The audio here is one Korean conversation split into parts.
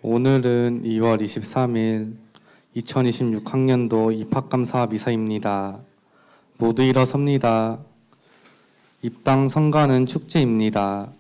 오늘은 2월 23일 2026학년도 입학감사 미사입니다. 모두 일어섭니다. 입당 성가는 축제입니다.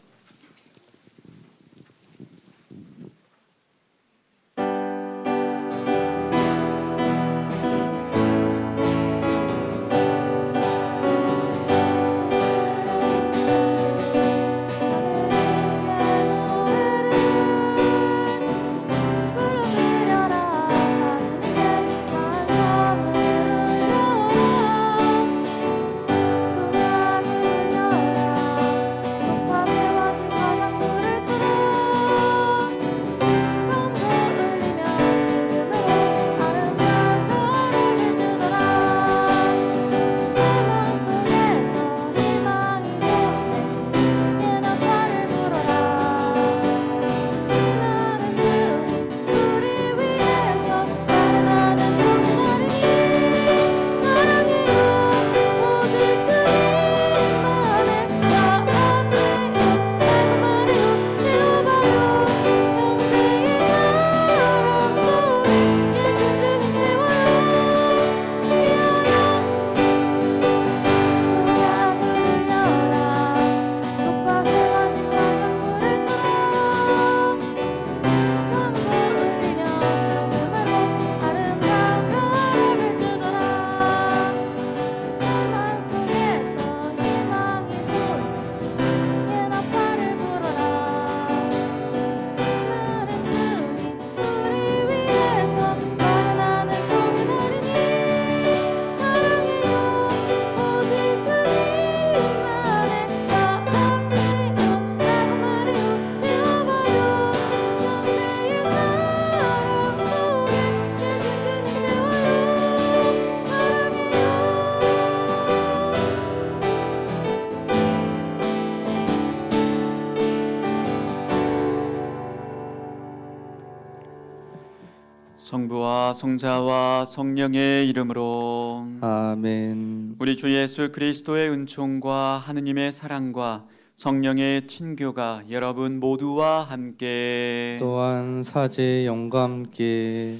성부와 성자와 성령의 이름으로 아멘. 우리 주 예수 그리스도의 은총과 하느님의 사랑과 성령의 친교가 여러분 모두와 함께 또한 사제의 영과 함께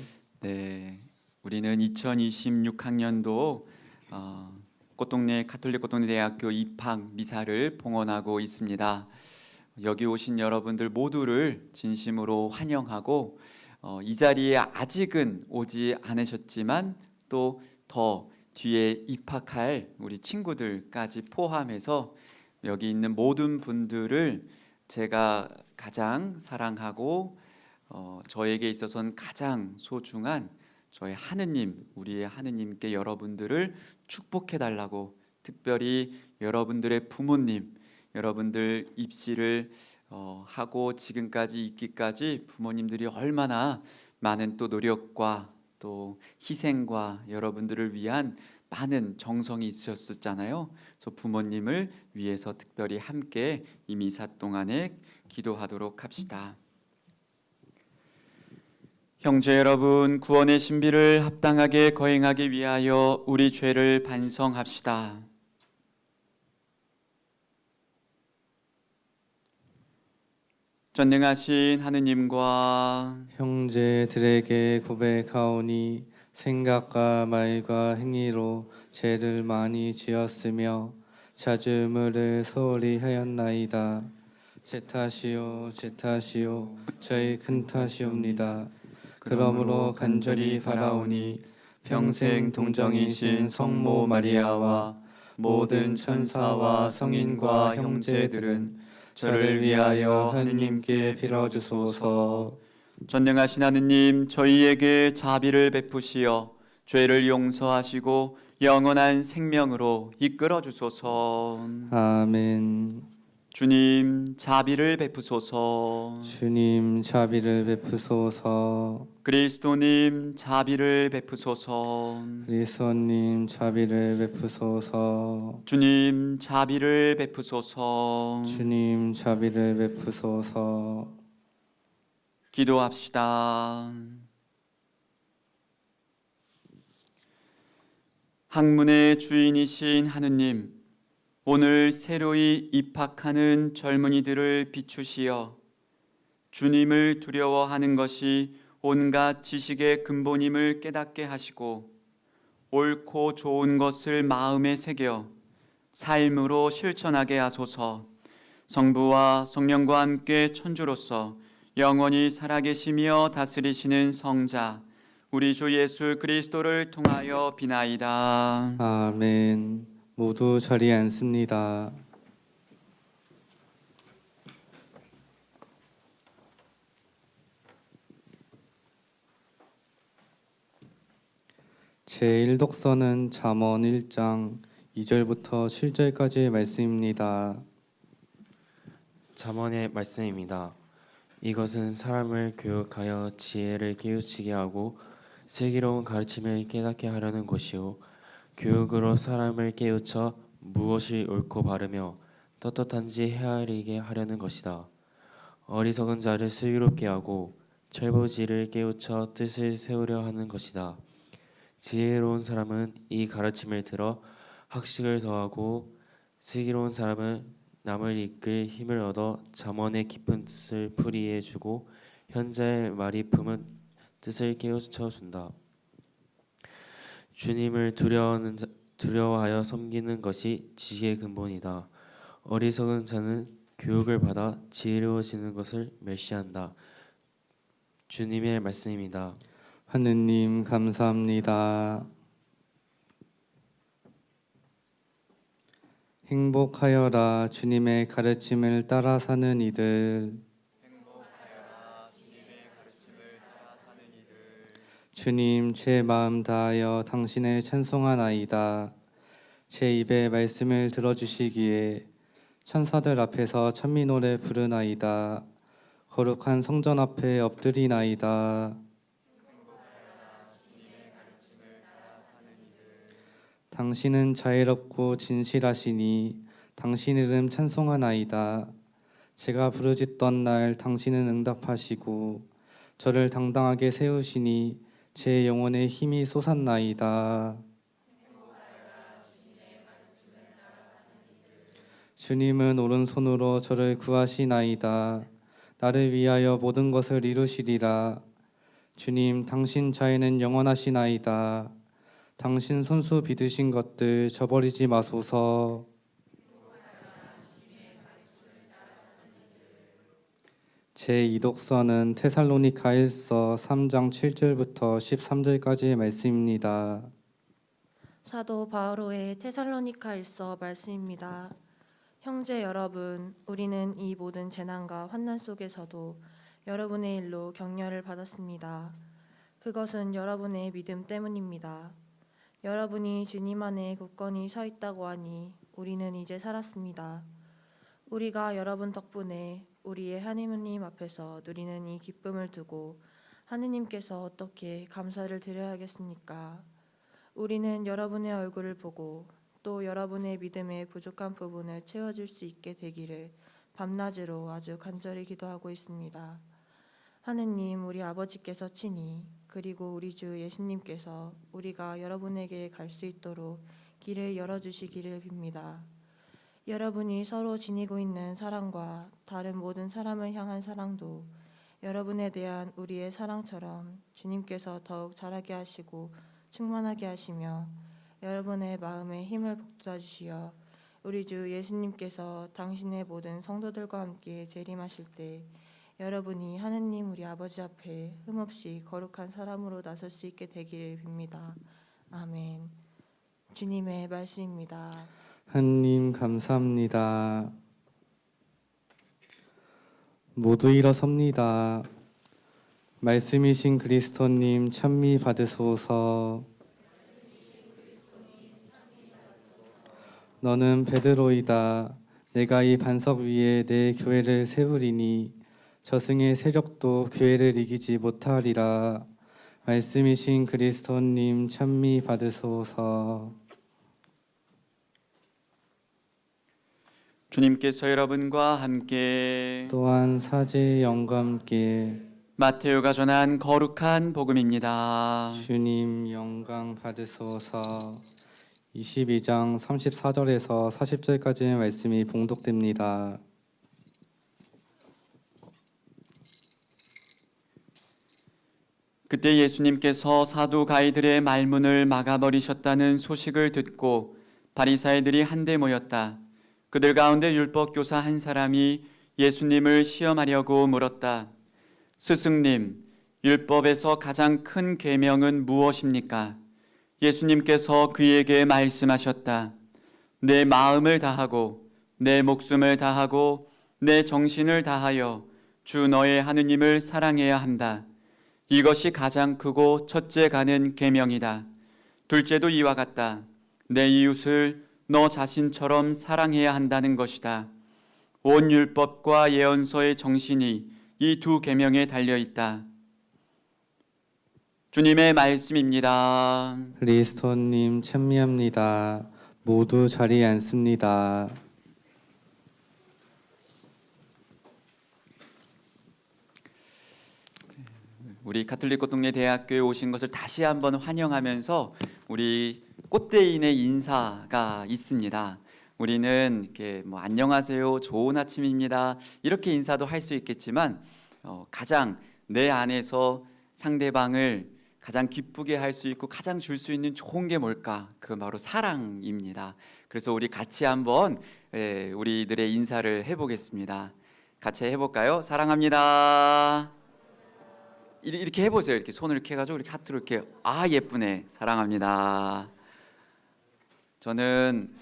우리는 2026학년도 꽃동네 가톨릭 꽃동네 대학교 입학 미사를 봉헌하고 있습니다. 여기 오신 여러분들 모두를 진심으로 환영하고 이 자리에 아직은 오지 않으셨지만 또 더 뒤에 입학할 우리 친구들까지 포함해서 여기 있는 모든 분들을 제가 가장 사랑하고 저에게 있어서는 가장 소중한 저의 하느님, 우리의 하느님께 여러분들을 축복해 달라고, 특별히 여러분들의 부모님, 여러분들 입시를 하고 지금까지 있기까지 부모님들이 얼마나 많은 또 노력과 또 희생과 여러분들을 위한 많은 정성이 있으셨잖아요. 그래서 부모님을 위해서 특별히 함께 이 미사 동안에 기도하도록 합시다. 형제 여러분, 구원의 신비를 합당하게 거행하기 위하여 우리 죄를 반성합시다. 전능하신 하느님과 형제들에게 고백하오니 생각과 말과 행위로 죄를 많이 지었으며 자주물을 소홀히 하였나이다. 제 탓이요 제 탓이요 저희 큰 탓이옵니다. 그러므로 간절히 바라오니 평생 동정이신 성모 마리아와 모든 천사와 성인과 형제들은 저를 위하여 하느님께 빌어주소서. 전능하신 하느님, 저희에게 자비를 베푸시어 죄를 용서하시고 영원한 생명으로 이끌어 주소서. 아멘. 주님, 자비를 베푸소서. 주님 자비를 베푸소서. 그리스도님, 자비를 베푸소서. 그리스도님 자비를 베푸소서. 주님, 자비를 베푸소서. 주님 자비를 베푸소서. 기도합시다. 학문의 주인이신 하느님, 오늘 새로이 입학하는 젊은이들을 비추시어 주님을 두려워하는 것이 온갖 지식의 근본임을 깨닫게 하시고 옳고 좋은 것을 마음에 새겨 삶으로 실천하게 하소서. 성부와 성령과 함께 천주로서 영원히 살아계시며 다스리시는 성자 우리 주 예수 그리스도를 통하여 비나이다. 아멘. 모두 자리에 앉습니다. 제1독서는 잠언 1장 2절부터 7절까지의 말씀입니다. 잠언의 말씀입니다. 이것은 사람을 교육하여 지혜를 깨우치게 하고 슬기로운 가르침을 깨닫게 하려는 것이요 교육으로 사람을 깨우쳐 무엇이 옳고 바르며 떳떳한지 헤아리게 하려는 것이다. 어리석은 자를 슬기롭게 하고 철부지를 깨우쳐 뜻을 세우려 하는 것이다. 지혜로운 사람은 이 가르침을 들어 학식을 더하고 슬기로운 사람은 남을 이끌 힘을 얻어 잠언의 깊은 뜻을 풀이해 주고 현자의 말이 품은 뜻을 깨우쳐 준다. 주님을 두려워하여 섬기는 것이 지식의 근본이다. 어리석은 자는 교육을 받아 지혜로워지는 것을 멸시한다. 주님의 말씀입니다. 하느님 감사합니다. 행복하여라 주님의 가르침을 따라 사는 이들. 주님, 제 마음 다하여 당신을 찬송하나이다. 제 입에 말씀을 들어주시기에 천사들 앞에서 찬미 노래 부르나이다. 거룩한 성전 앞에 엎드리나이다. 당신은 자애롭고 진실하시니 당신 이름 찬송하나이다. 제가 부르짖던 날 당신은 응답하시고 저를 당당하게 세우시니 제 영혼의 힘이 솟았나이다. 주님은 오른손으로 저를 구하시나이다. 나를 위하여 모든 것을 이루시리라. 주님, 당신 자애는 영원하시나이다. 당신 손수 빚으신 것들 저버리지 마소서. 제2독서는 테살로니가일서 3장 7절부터 13절까지의 말씀입니다. 사도 바오로의 테살로니가일서 말씀입니다. 형제 여러분, 우리는 이 모든 재난과 환난 속에서도 여러분의 일로 격려를 받았습니다. 그것은 여러분의 믿음 때문입니다. 여러분이 주님 안에 굳건히 서 있다고 하니 우리는 이제 살았습니다. 우리가 여러분 덕분에 우리의 하느님 앞에서 누리는 이 기쁨을 두고 하느님께서 어떻게 감사를 드려야겠습니까? 우리는 여러분의 얼굴을 보고 또 여러분의 믿음의 부족한 부분을 채워줄 수 있게 되기를 밤낮으로 아주 간절히 기도하고 있습니다. 하느님, 우리 아버지께서 친히 그리고 우리 주 예수님께서 우리가 여러분에게 갈 수 있도록 길을 열어주시기를 빕니다. 여러분이 서로 지니고 있는 사랑과 다른 모든 사람을 향한 사랑도 여러분에 대한 우리의 사랑처럼 주님께서 더욱 자라게 하시고 충만하게 하시며 여러분의 마음에 힘을 북돋아주시어 우리 주 예수님께서 당신의 모든 성도들과 함께 재림하실 때 여러분이 하느님 우리 아버지 앞에 흠없이 거룩한 사람으로 나설 수 있게 되기를 빕니다. 아멘. 주님의 말씀입니다. 하느님 감사합니다. 모두 일어섭니다. 말씀이신 그리스도님 찬미 받으소서. 너는 베드로이다. 내가 이 반석 위에 내 교회를 세우리니 저승의 세력도 교회를 이기지 못하리라. 말씀이신 그리스도님 찬미 받으소서. 주님께서 여러분과 함께 또한 사제의 영과 함께 마테오가 전한 거룩한 복음입니다. 주님 영광 받으소서. 22장 34절에서 40절까지의 말씀이 봉독됩니다. 그때 예수님께서 사두가이들의 말문을 막아버리셨다는 소식을 듣고 바리사이들이 한데 모였다. 그들 가운데 율법교사 한 사람이 예수님을 시험하려고 물었다. 스승님, 율법에서 가장 큰 계명은 무엇입니까? 예수님께서 그에게 말씀하셨다. 내 마음을 다하고 내 목숨을 다하고 내 정신을 다하여 주 너의 하느님을 사랑해야 한다. 이것이 가장 크고 첫째 가는 계명이다. 둘째도 이와 같다. 내 이웃을 너 자신처럼 사랑해야 한다는 것이다. 온 율법과 예언서의 정신이 이 두 계명에 달려 있다. 주님의 말씀입니다. 그리스도님 찬미합니다. 모두 자리에 앉습니다. 우리 가톨릭 고동네 대학교에 오신 것을 다시 한번 환영하면서 우리 꽃대인의 인사가 있습니다. 우리는 이렇게 뭐 안녕하세요, 좋은 아침입니다 이렇게 인사도 할 수 있겠지만 가장 내 안에서 상대방을 가장 기쁘게 할 수 있고 가장 줄 수 있는 좋은 게 뭘까? 그 바로 사랑입니다. 그래서 우리 같이 한번 우리들의 인사를 해보겠습니다. 같이 해볼까요? 사랑합니다. 이렇게 해보세요. 이렇게 손을 이렇게 해가지고 이렇게 하트로 이렇게 예쁘네. 사랑합니다. 저는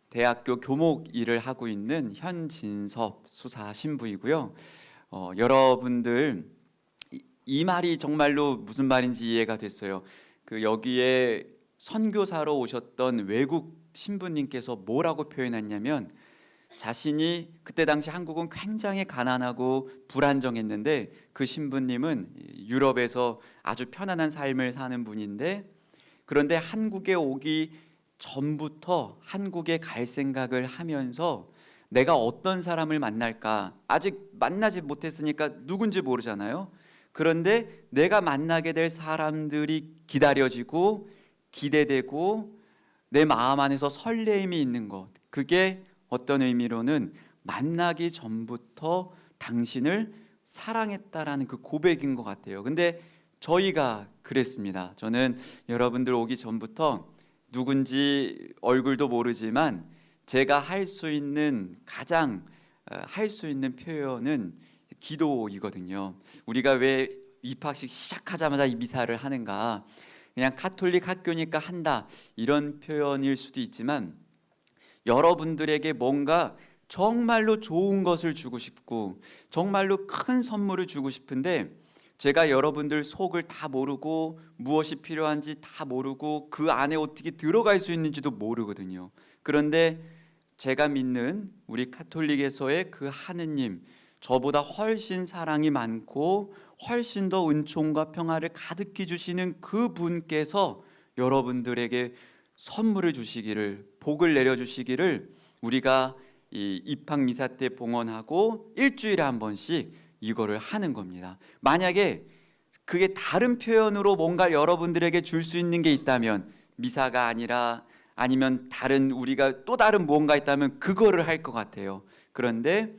대학교 교목 일을 하고 있는 현진섭 수사 신부이고요. 여러분들 이 말이 정말로 무슨 말인지 이해가 됐어요. 여기에 선교사로 오셨던 외국 신부님께서 뭐라고 표현했냐면 자신이 그때 당시 한국은 굉장히 가난하고 불안정했는데 그 신부님은 유럽에서 아주 편안한 삶을 사는 분인데 그런데 한국에 오기 전부터 한국에 갈 생각을 하면서 내가 어떤 사람을 만날까 아직 만나지 못했으니까 누군지 모르잖아요. 그런데 내가 만나게 될 사람들이 기다려지고 기대되고 내 마음 안에서 설레임이 있는 것, 그게 어떤 의미로는 만나기 전부터 당신을 사랑했다라는 그 고백인 것 같아요. 근데 저희가 그랬습니다. 저는 여러분들 오기 전부터 누군지 얼굴도 모르지만 제가 할 수 있는 가장 할 수 있는 표현은 기도이거든요. 우리가 왜 입학식 시작하자마자 이 미사를 하는가? 그냥 가톨릭 학교니까 한다 이런 표현일 수도 있지만 여러분들에게 뭔가 정말로 좋은 것을 주고 싶고 정말로 큰 선물을 주고 싶은데 제가 여러분들 속을 다 모르고 무엇이 필요한지 다 모르고 그 안에 어떻게 들어갈 수 있는지도 모르거든요. 그런데 제가 믿는 우리 가톨릭에서의 그 하느님, 저보다 훨씬 사랑이 많고 훨씬 더 은총과 평화를 가득히 주시는 그 분께서 여러분들에게 선물을 주시기를, 복을 내려주시기를 우리가 이 입학 미사 때 봉헌하고 일주일에 한 번씩 이거를 하는 겁니다. 만약에 그게 다른 표현으로 뭔가 여러분들에게 줄 수 있는 게 있다면 미사가 아니라 아니면 다른 우리가 또 다른 무언가 있다면 그거를 할 것 같아요. 그런데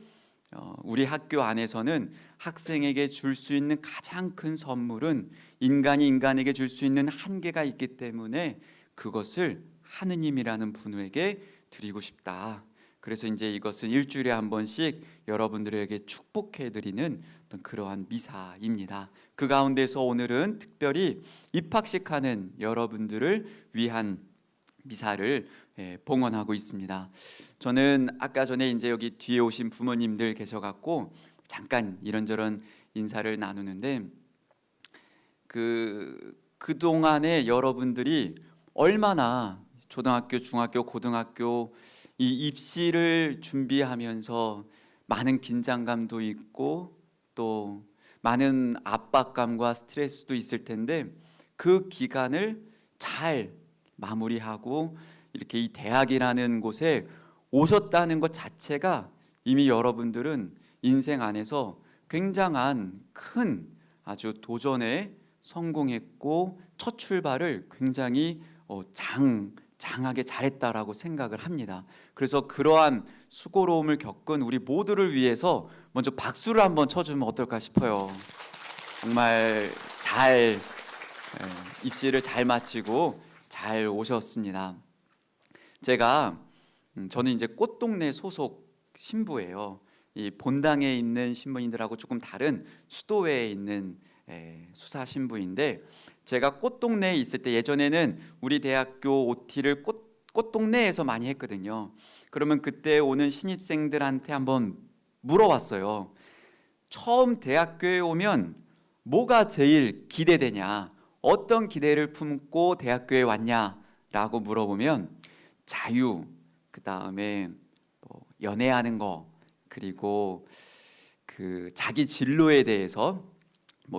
우리 학교 안에서는 학생에게 줄 수 있는 가장 큰 선물은 인간이 인간에게 줄 수 있는 한계가 있기 때문에 그것을 하느님이라는 분에게 드리고 싶다. 그래서 이제 이것은 일주일에 한 번씩 여러분들에게 축복해 드리는 어떤 그러한 미사입니다. 그 가운데서 오늘은 특별히 입학식하는 여러분들을 위한 미사를 봉헌하고 있습니다. 저는 아까 전에 이제 여기 뒤에 오신 부모님들 계셔갖고 잠깐 이런저런 인사를 나누는데 그 동안에 여러분들이 얼마나 초등학교, 중학교, 고등학교 이 입시를 준비하면서 많은 긴장감도 있고 또 많은 압박감과 스트레스도 있을 텐데 그 기간을 잘 마무리하고 이렇게 이 대학이라는 곳에 오셨다는 것 자체가 이미 여러분들은 인생 안에서 굉장한 큰 아주 도전에 성공했고 첫 출발을 굉장히 장하게 잘했다라고 생각을 합니다. 그래서 그러한 수고로움을 겪은 우리 모두를 위해서 먼저 박수를 한번 쳐주면 어떨까 싶어요. 정말 잘 입시를 잘 마치고 잘 오셨습니다. 저는 이제 꽃동네 소속 신부예요. 이 본당에 있는 신부님들하고 조금 다른 수도회에 있는 수사 신부인데, 제가 꽃동네에 있을 때 예전에는 우리 대학교 OT를 꽃동네에서 많이 했거든요. 그러면 그때 오는 신입생들한테 한번 물어봤어요. 처음 대학교에 오면 뭐가 제일 기대되냐, 어떤 기대를 품고 대학교에 왔냐라고 물어보면 자유, 그 다음에 연애하는 거, 그리고 그 자기 진로에 대해서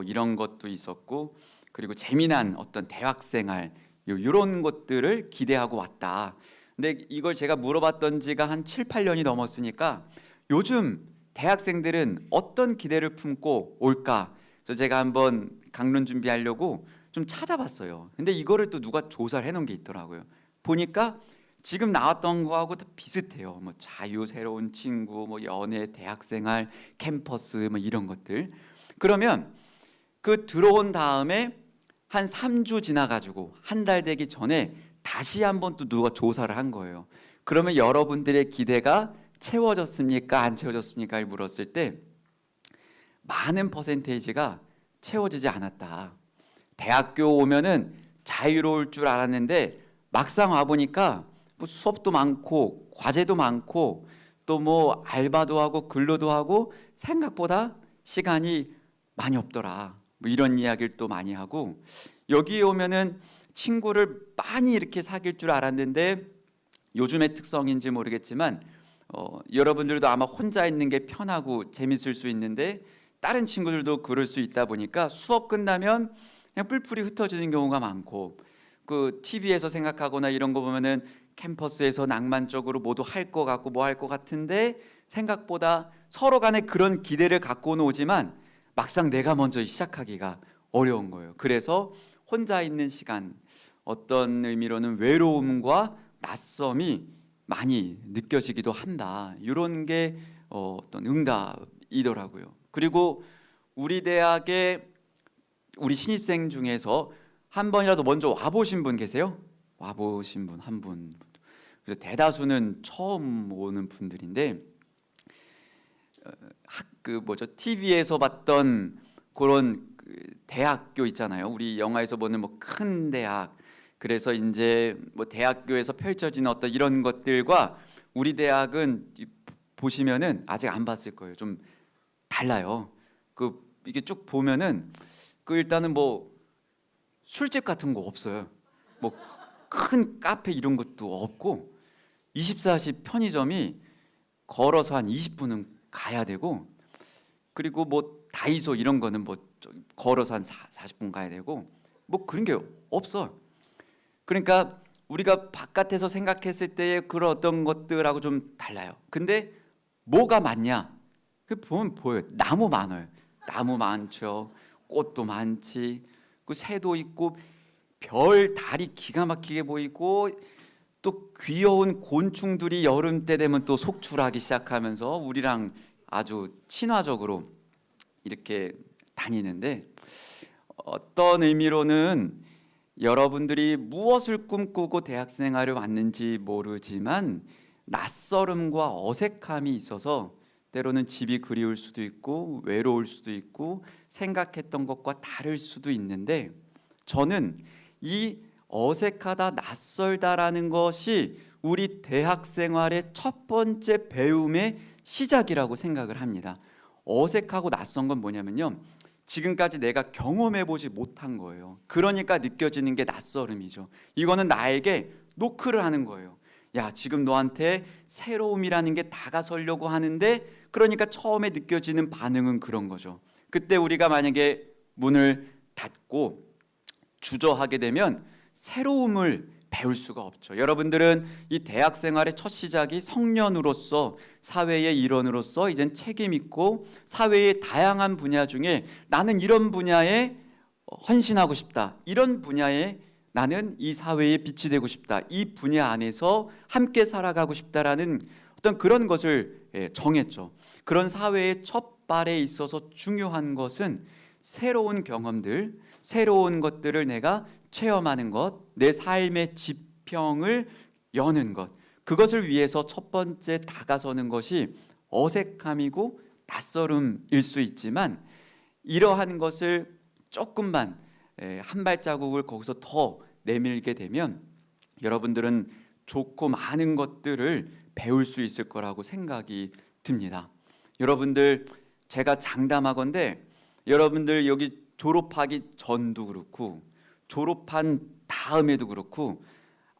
이런 것도 있었고, 그리고 재미난 어떤 대학생활 이런 것들을 기대하고 왔다. 근데 이걸 제가 물어봤던 지가 한 7, 8년이 넘었으니까 요즘 대학생들은 어떤 기대를 품고 올까? 그래서 제가 한번 강론 준비하려고 좀 찾아봤어요. 근데 이거를 또 누가 조사를 해놓은 게 있더라고요. 보니까 지금 나왔던 거하고 다 비슷해요. 자유, 새로운 친구, 연애, 대학생활, 캠퍼스 이런 것들. 그러면 그 들어온 다음에 한 3주 지나가지고 한 달 되기 전에 다시 한번 또 누가 조사를 한 거예요. 그러면 여러분들의 기대가 채워졌습니까? 안 채워졌습니까?를 물었을 때 많은 퍼센테이지가 채워지지 않았다. 대학교 오면은 자유로울 줄 알았는데 막상 와보니까 수업도 많고 과제도 많고 또 알바도 하고 근로도 하고 생각보다 시간이 많이 없더라. 이런 이야기를 또 많이 하고, 여기에 오면은 친구를 많이 이렇게 사귈 줄 알았는데 요즘의 특성인지 모르겠지만 여러분들도 아마 혼자 있는 게 편하고 재밌을 수 있는데 다른 친구들도 그럴 수 있다 보니까 수업 끝나면 그냥 뿔뿔이 흩어지는 경우가 많고, 그 TV에서 생각하거나 이런 거 보면은 캠퍼스에서 낭만적으로 모두 할 것 같고 할 것 같은데 생각보다 서로 간에 그런 기대를 갖고는 오지만 막상 내가 먼저 시작하기가 어려운 거예요. 그래서 혼자 있는 시간, 어떤 의미로는 외로움과 낯섦이 많이 느껴지기도 한다. 이런 게 어떤 응답이더라고요. 그리고 우리 대학에 우리 신입생 중에서 한 번이라도 먼저 와보신 분 계세요? 와보신 분 한 분. 그래서 대다수는 처음 오는 분들인데, TV에서 봤던 그런 대학교 있잖아요. 우리 영화에서 보는 큰 대학. 그래서 이제 대학교에서 펼쳐지는 어떤 이런 것들과 우리 대학은 보시면은 아직 안 봤을 거예요. 좀 달라요. 이게 쭉 보면은 일단은 술집 같은 거 없어요. 큰 카페 이런 것도 없고 24시 편의점이 걸어서 한 20분은 가야 되고, 그리고 다이소 이런 거는 걸어서 한 40분 가야 되고 그런 게 없어. 그러니까 우리가 바깥에서 생각했을 때의 그런 어떤 것들하고 좀 달라요. 근데 뭐가 많냐? 보면 보여요. 나무 많아요. 나무 많죠. 꽃도 많지. 새도 있고 별, 달이 기가 막히게 보이고, 또 귀여운 곤충들이 여름 때 되면 또 속출하기 시작하면서 우리랑 아주 친화적으로 이렇게 다니는데, 어떤 의미로는 여러분들이 무엇을 꿈꾸고 대학 생활을 왔는지 모르지만 낯설음과 어색함이 있어서 때로는 집이 그리울 수도 있고 외로울 수도 있고 생각했던 것과 다를 수도 있는데, 저는 이 어색하다, 낯설다라는 것이 우리 대학 생활의 첫 번째 배움의 시작이라고 생각을 합니다. 어색하고 낯선 건 뭐냐면요, 지금까지 내가 경험해보지 못한 거예요. 그러니까 느껴지는 게 낯설음이죠. 이거는 나에게 노크를 하는 거예요. 야, 지금 너한테 새로움이라는 게 다가서려고 하는데, 그러니까 처음에 느껴지는 반응은 그런 거죠. 그때 우리가 만약에 문을 닫고 주저하게 되면 새로움을 배울 수가 없죠. 여러분들은 이 대학 생활의 첫 시작이 청년으로서, 사회의 일원으로서 이젠 책임 있고 사회의 다양한 분야 중에 나는 이런 분야에 헌신하고 싶다, 이런 분야에 나는 이 사회에 빛이 되고 싶다. 이 분야 안에서 함께 살아가고 싶다라는 어떤 그런 것을 정했죠. 그런 사회의 첫 발에 있어서 중요한 것은 새로운 경험들, 새로운 것들을 내가 체험하는 것, 내 삶의 지평을 여는 것, 그것을 위해서 첫 번째 다가서는 것이 어색함이고 낯설음일 수 있지만, 이러한 것을 조금만 한 발자국을 거기서 더 내밀게 되면 여러분들은 좋고 많은 것들을 배울 수 있을 거라고 생각이 듭니다. 여러분들, 제가 장담하건대 여러분들 여기 졸업하기 전도 그렇고 졸업한 다음에도 그렇고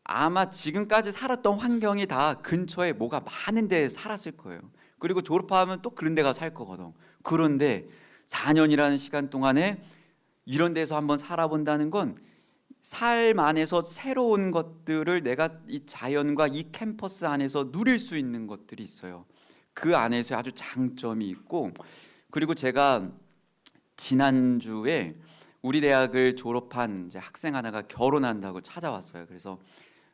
아마 지금까지 살았던 환경이 다 근처에 뭐가 많은 데 살았을 거예요. 그리고 졸업하면 또 그런 데 가서 살 거거든. 그런데 4년이라는 시간 동안에 이런 데서 한번 살아본다는 건 삶 안에서 새로운 것들을 내가 이 자연과 이 캠퍼스 안에서 누릴 수 있는 것들이 있어요. 그 안에서 아주 장점이 있고, 그리고 제가 지난주에 우리 대학을 졸업한 이제 학생 하나가 결혼한다고 찾아왔어요. 그래서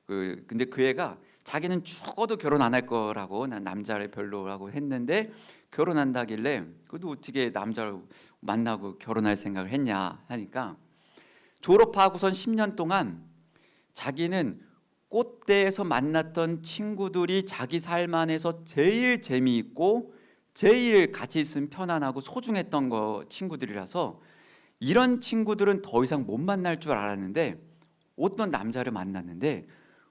근데 그 애가 자기는 죽어도 결혼 안 할 거라고, 난 남자를 별로라고 했는데 결혼한다길래 그래도 어떻게 남자를 만나고 결혼할 생각을 했냐 하니까, 졸업하고선 10년 동안 자기는 꽃대에서 만났던 친구들이 자기 삶 안에서 제일 재미있고 제일 같이 있으면 편안하고 소중했던 친구들이라서 이런 친구들은 더 이상 못 만날 줄 알았는데, 어떤 남자를 만났는데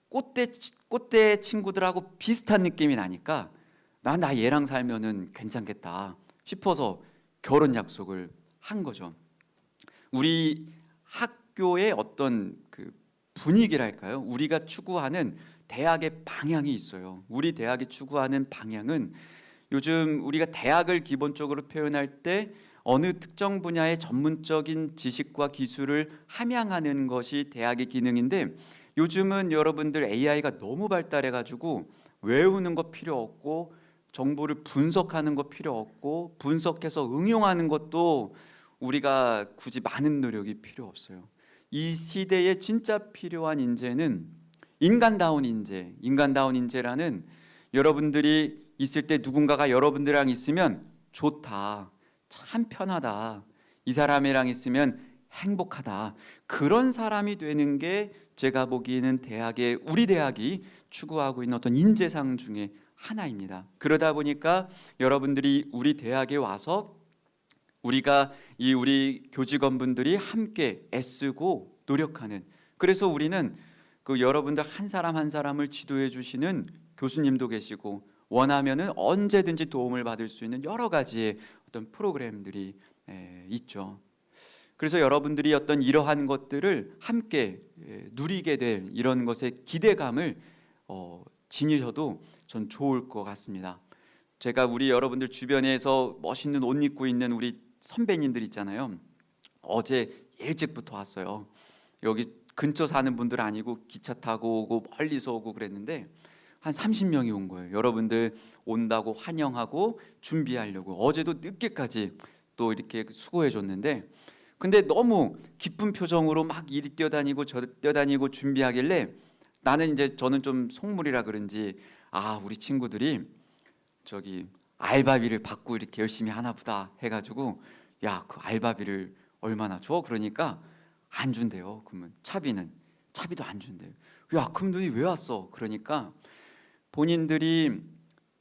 꽃대 친구들하고 비슷한 느낌이 나니까 나 얘랑 살면은 괜찮겠다 싶어서 결혼 약속을 한 거죠. 우리 학교의 어떤 그 분위기랄까요? 우리가 추구하는 대학의 방향이 있어요. 우리 대학이 추구하는 방향은, 요즘 우리가 대학을 기본적으로 표현할 때 어느 특정 분야의 전문적인 지식과 기술을 함양하는 것이 대학의 기능인데, 요즘은 여러분들 AI가 너무 발달해 가지고 외우는 거 필요 없고 정보를 분석하는 거 필요 없고 분석해서 응용하는 것도 우리가 굳이 많은 노력이 필요 없어요. 이 시대에 진짜 필요한 인재는 인간다운 인재, 인간다운 인재라는, 여러분들이 있을 때 누군가가 여러분들이랑 있으면 좋다, 참 편하다, 이 사람이랑 있으면 행복하다, 그런 사람이 되는 게 제가 보기에는 우리 대학이 추구하고 있는 어떤 인재상 중에 하나입니다. 그러다 보니까 여러분들이 우리 대학에 와서 우리 교직원분들이 함께 애쓰고 노력하는, 그래서 우리는 그 여러분들 한 사람 한 사람을 지도해 주시는 교수님도 계시고, 원하면은 언제든지 도움을 받을 수 있는 여러 가지의 어떤 프로그램들이 있죠. 그래서 여러분들이 어떤 이러한 것들을 함께 누리게 될 이런 것에 기대감을 지니셔도 전 좋을 것 같습니다. 제가 우리 여러분들 주변에서 멋있는 옷 입고 있는 우리 선배님들 있잖아요. 어제 일찍부터 왔어요. 여기 근처 사는 분들 아니고 기차 타고 오고 멀리서 오고 그랬는데 한 30명이 온 거예요. 여러분들 온다고 환영하고 준비하려고 어제도 늦게까지 또 이렇게 수고해 줬는데, 근데 너무 기쁜 표정으로 막 이리 뛰어다니고 저리 뛰어다니고 준비하길래 저는 좀 속물이라 그런지, 우리 친구들이 저기 알바비를 받고 이렇게 열심히 하나 보다 해가지고, 야, 그 알바비를 얼마나 줘? 그러니까 안 준대요. 그러면 차비도 안 준대요. 야, 그럼 너희 왜 왔어? 그러니까 본인들이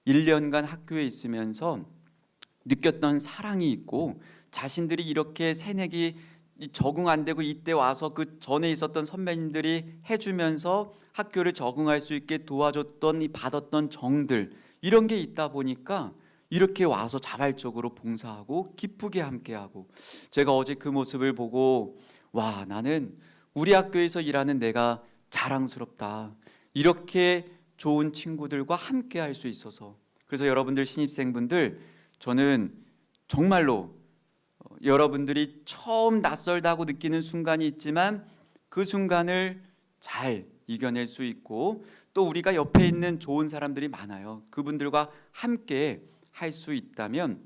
1년간 학교에 있으면서 느꼈던 사랑이 있고, 자신들이 이렇게 새내기 적응 안 되고 이때 와서 그 전에 있었던 선배님들이 해주면서 학교를 적응할 수 있게 도와줬던 받았던 정들, 이런 게 있다 보니까 이렇게 와서 자발적으로 봉사하고 기쁘게 함께하고, 제가 어제 그 모습을 보고 와, 나는 우리 학교에서 일하는 내가 자랑스럽다, 이렇게 좋은 친구들과 함께할 수 있어서. 그래서 여러분들 신입생분들, 저는 정말로 여러분들이 처음 낯설다고 느끼는 순간이 있지만 그 순간을 잘 이겨낼 수 있고, 또 우리가 옆에 있는 좋은 사람들이 많아요. 그분들과 함께 할 수 있다면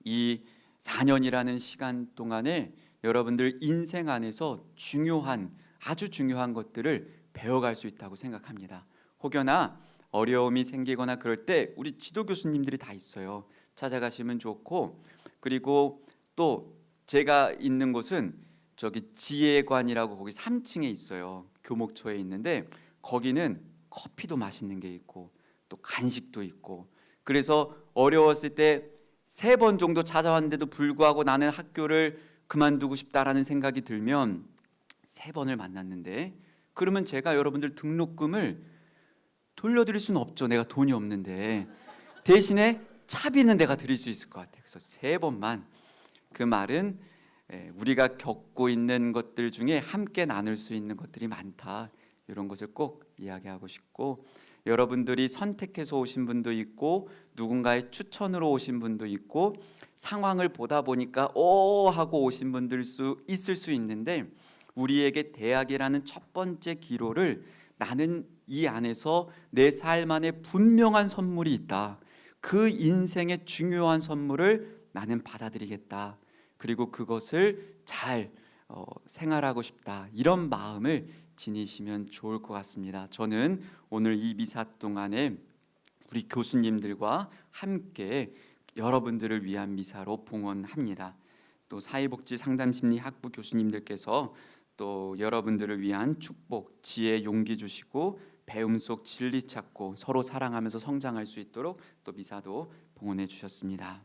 이 4년이라는 시간 동안에 여러분들 인생 안에서 중요한 아주 중요한 것들을 배워갈 수 있다고 생각합니다. 혹여나 어려움이 생기거나 그럴 때 우리 지도 교수님들이 다 있어요. 찾아가시면 좋고, 그리고 또 제가 있는 곳은 저기 지혜관이라고 거기 3층에 있어요. 교목초에 있는데 거기는 커피도 맛있는 게 있고 또 간식도 있고, 그래서 어려웠을 때 3번 정도 찾아왔는데도 불구하고 나는 학교를 그만두고 싶다라는 생각이 들면 3번을 만났는데, 그러면 제가 여러분들 등록금을 돌려드릴 수는 없죠. 내가 돈이 없는데. 대신에 차비는 내가 드릴 수 있을 것 같아요. 그래서 3번만. 그 말은 우리가 겪고 있는 것들 중에 함께 나눌 수 있는 것들이 많다, 이런 것을 꼭 이야기하고 싶고, 여러분들이 선택해서 오신 분도 있고 누군가의 추천으로 오신 분도 있고 상황을 보다 보니까 오 하고 오신 분들 있을 수 있는데, 우리에게 대학이라는 첫 번째 기로를 나는 이 안에서 내 삶 안에 분명한 선물이 있다, 그 인생의 중요한 선물을 나는 받아들이겠다, 그리고 그것을 잘 생활하고 싶다, 이런 마음을 지니시면 좋을 것 같습니다. 저는 오늘 이 미사 동안에 우리 교수님들과 함께 여러분들을 위한 미사로 봉헌합니다. 또 사회복지 상담심리 학부 교수님들께서 또 여러분들을 위한 축복, 지혜, 용기 주시고 배움 속 진리 찾고 서로 사랑하면서 성장할 수 있도록 또 미사도 봉헌해 주셨습니다.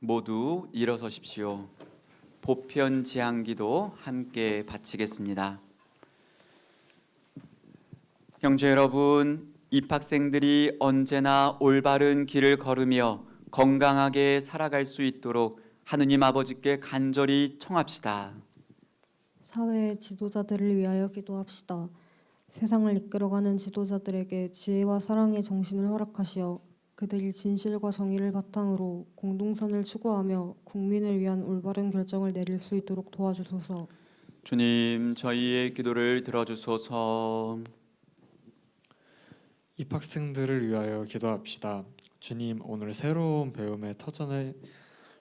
모두 일어서십시오. 보편 지향기도 함께 바치겠습니다. 형제 여러분, 입학생들이 언제나 올바른 길을 걸으며 건강하게 살아갈 수 있도록 하느님 아버지께 간절히 청합시다. 사회의 지도자들을 위하여 기도합시다. 세상을 이끌어가는 지도자들에게 지혜와 사랑의 정신을 허락하시어 그들이 진실과 정의를 바탕으로 공동선을 추구하며 국민을 위한 올바른 결정을 내릴 수 있도록 도와주소서. 주님, 저희의 기도를 들어주소서. 입학생들을 위하여 기도합시다. 주님, 오늘 새로운 배움의 터전에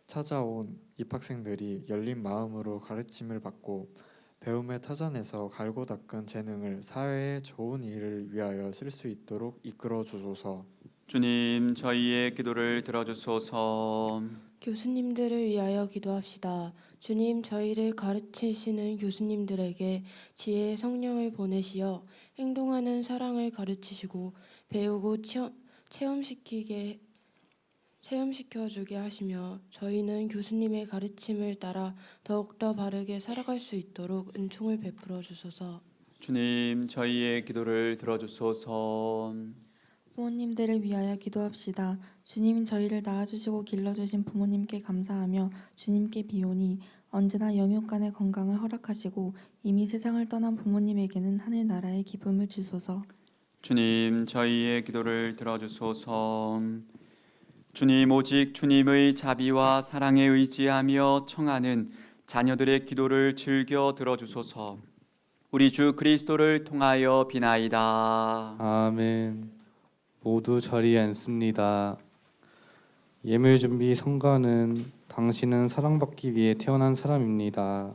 찾아온 입학생들이 열린 마음으로 가르침을 받고 배움의 터전에서 갈고 닦은 재능을 사회의 좋은 일을 위하여 쓸 수 있도록 이끌어 주소서. 주님, 저희의 기도를 들어주소서. 교수님들을 위하여 기도합시다. 주님, 저희를 가르치시는 교수님들에게 지혜의 성령을 보내시어 행동하는 사랑을 가르치시고 배우고 체험시켜주게 하시며 저희는 교수님의 가르침을 따라 더욱더 바르게 살아갈 수 있도록 은총을 베풀어 주소서. 주님, 저희의 기도를 들어주소서. 부모님들을 위하여 기도합시다. 주님, 저희를 낳아주시고 길러주신 부모님께 감사하며 주님께 비오니 언제나 영육간의 건강을 허락하시고 이미 세상을 떠난 부모님에게는 하늘나라의 기쁨을 주소서. 주님, 저희의 기도를 들어주소서. 주님, 오직 주님의 자비와 사랑에 의지하며 청하는 자녀들의 기도를 즐겨 들어주소서. 우리 주 그리스도를 통하여 비나이다. 아멘. 모두 자리에 앉습니다. 예물 준비 성가는 당신은 사랑받기 위해 태어난 사람입니다.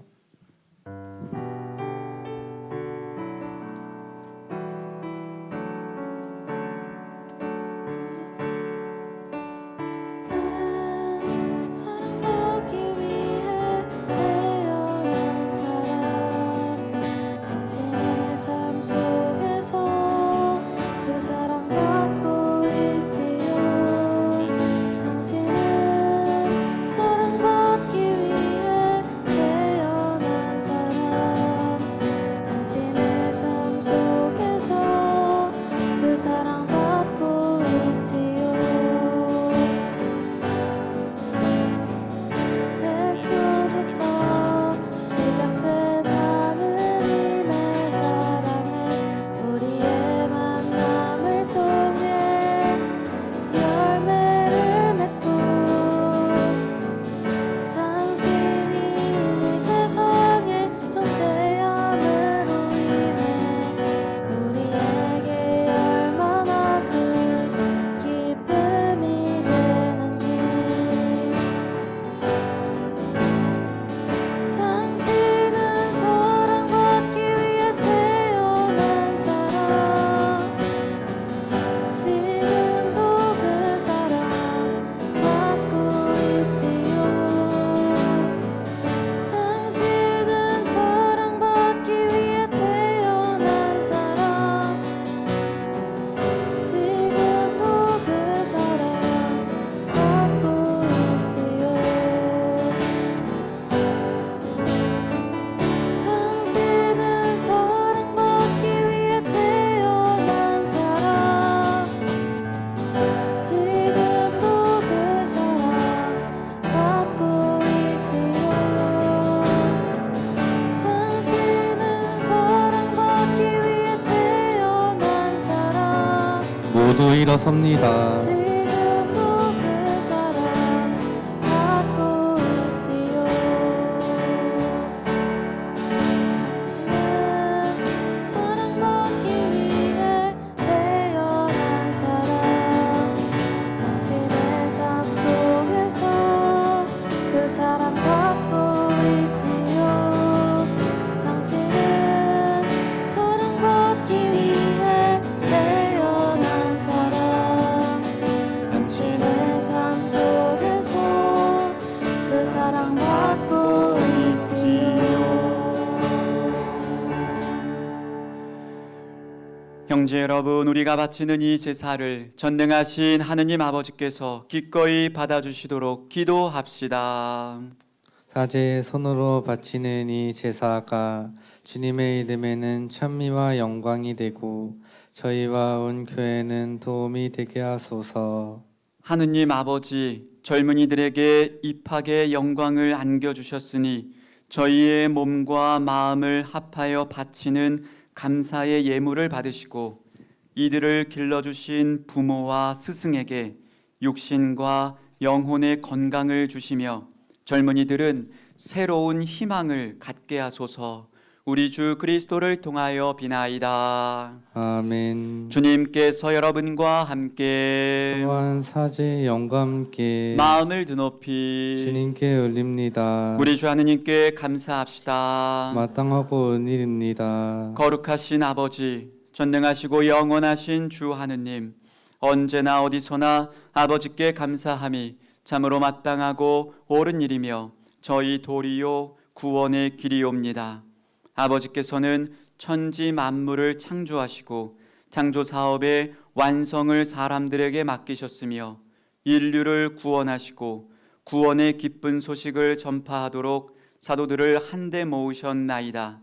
사랑받기 위해 태어난 사람, 당신의 삶 속에서 그 사랑받고 있지요. 당신은 사랑받기 위해 태어난 모두 일어섭니다. 지금도 그 사랑 받고 있지요. 당신은 사랑받기 위해 태어난 사람. 당신의 삶 속에서 그 사랑 받고 있지요. 당신은 사랑받기 위해 태어난 사람. 당신의 삶 속에서 그 사랑 받고 있지요. 형제 여러분, 우리가 바치는 이 제사를 전능하신 하느님 아버지께서 기꺼이 받아주시도록 기도합시다. 사제의 손으로 바치는 이 제사가 주님의 이름에는 찬미와 영광이 되고 저희와 온 교회는 도움이 되게 하소서. 하느님 아버지, 젊은이들에게 입학의 영광을 안겨주셨으니 저희의 몸과 마음을 합하여 바치는 감사의 예물을 받으시고 이들을 길러주신 부모와 스승에게 육신과 영혼의 건강을 주시며 젊은이들은 새로운 희망을 갖게 하소서. 우리 주 그리스도를 통하여 비나이다. 아멘. 주님께서 여러분과 함께 또한 사제의 영과 함께 마음을 드높이 주님께 올립니다. 우리 주 하느님께 감사합시다. 마땅하고 은일입니다. 거룩하신 아버지, 전능하시고 영원하신 주 하느님, 언제나 어디서나 아버지께 감사함이 참으로 마땅하고 옳은 일이며 저희 도리요 구원의 길이옵니다. 아버지께서는 천지 만물을 창조하시고 창조 사업의 완성을 사람들에게 맡기셨으며 인류를 구원하시고 구원의 기쁜 소식을 전파하도록 사도들을 한데 모으셨나이다.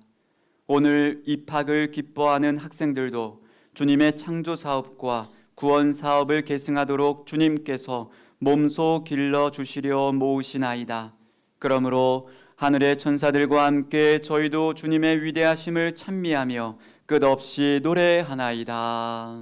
오늘 입학을 기뻐하는 학생들도 주님의 창조 사업과 구원 사업을 계승하도록 주님께서 몸소 길러 주시려 모으시나이다. 그러므로 하늘의 천사들과 함께 저희도 주님의 위대하심을 찬미하며 끝없이 노래하나이다.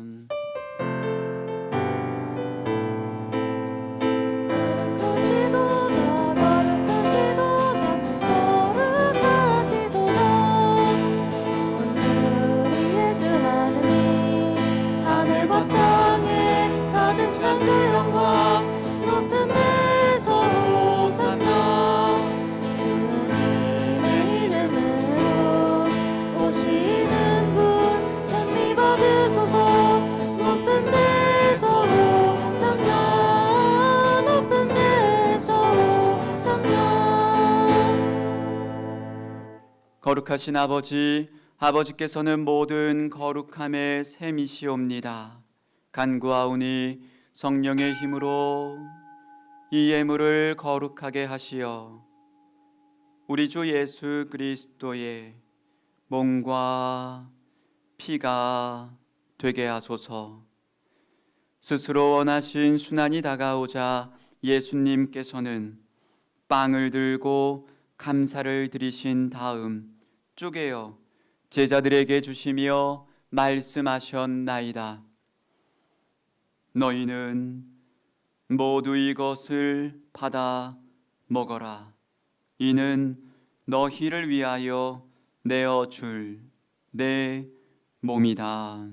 거룩하신 아버지, 아버지께서는 모든 거룩함의 샘이시옵니다. 간구하오니 성령의 힘으로 이 예물을 거룩하게 하시어 우리 주 예수 그리스도의 몸과 피가 되게 하소서. 스스로 원하신 순환이 다가오자 예수님께서는 빵을 들고 감사를 드리신 다음 쪼개어 제자들에게 주시며 말씀하셨나이다. 너희는 모두 이것을 받아 먹어라. 이는 너희를 위하여 내어 줄 내 몸이다.